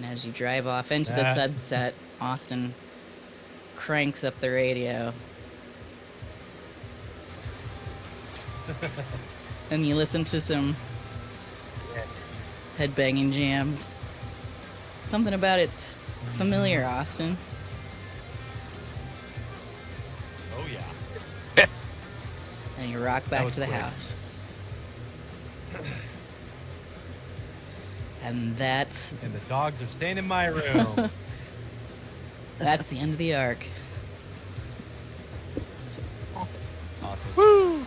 as you drive off into the That- sunset, Austin cranks up the radio. And you listen to some headbanging jams. Something about it's familiar, Austin. Oh yeah. And you rock That back was to the quick. house. And that's And the dogs are staying in my room. the end of the arc. Awesome. Woo!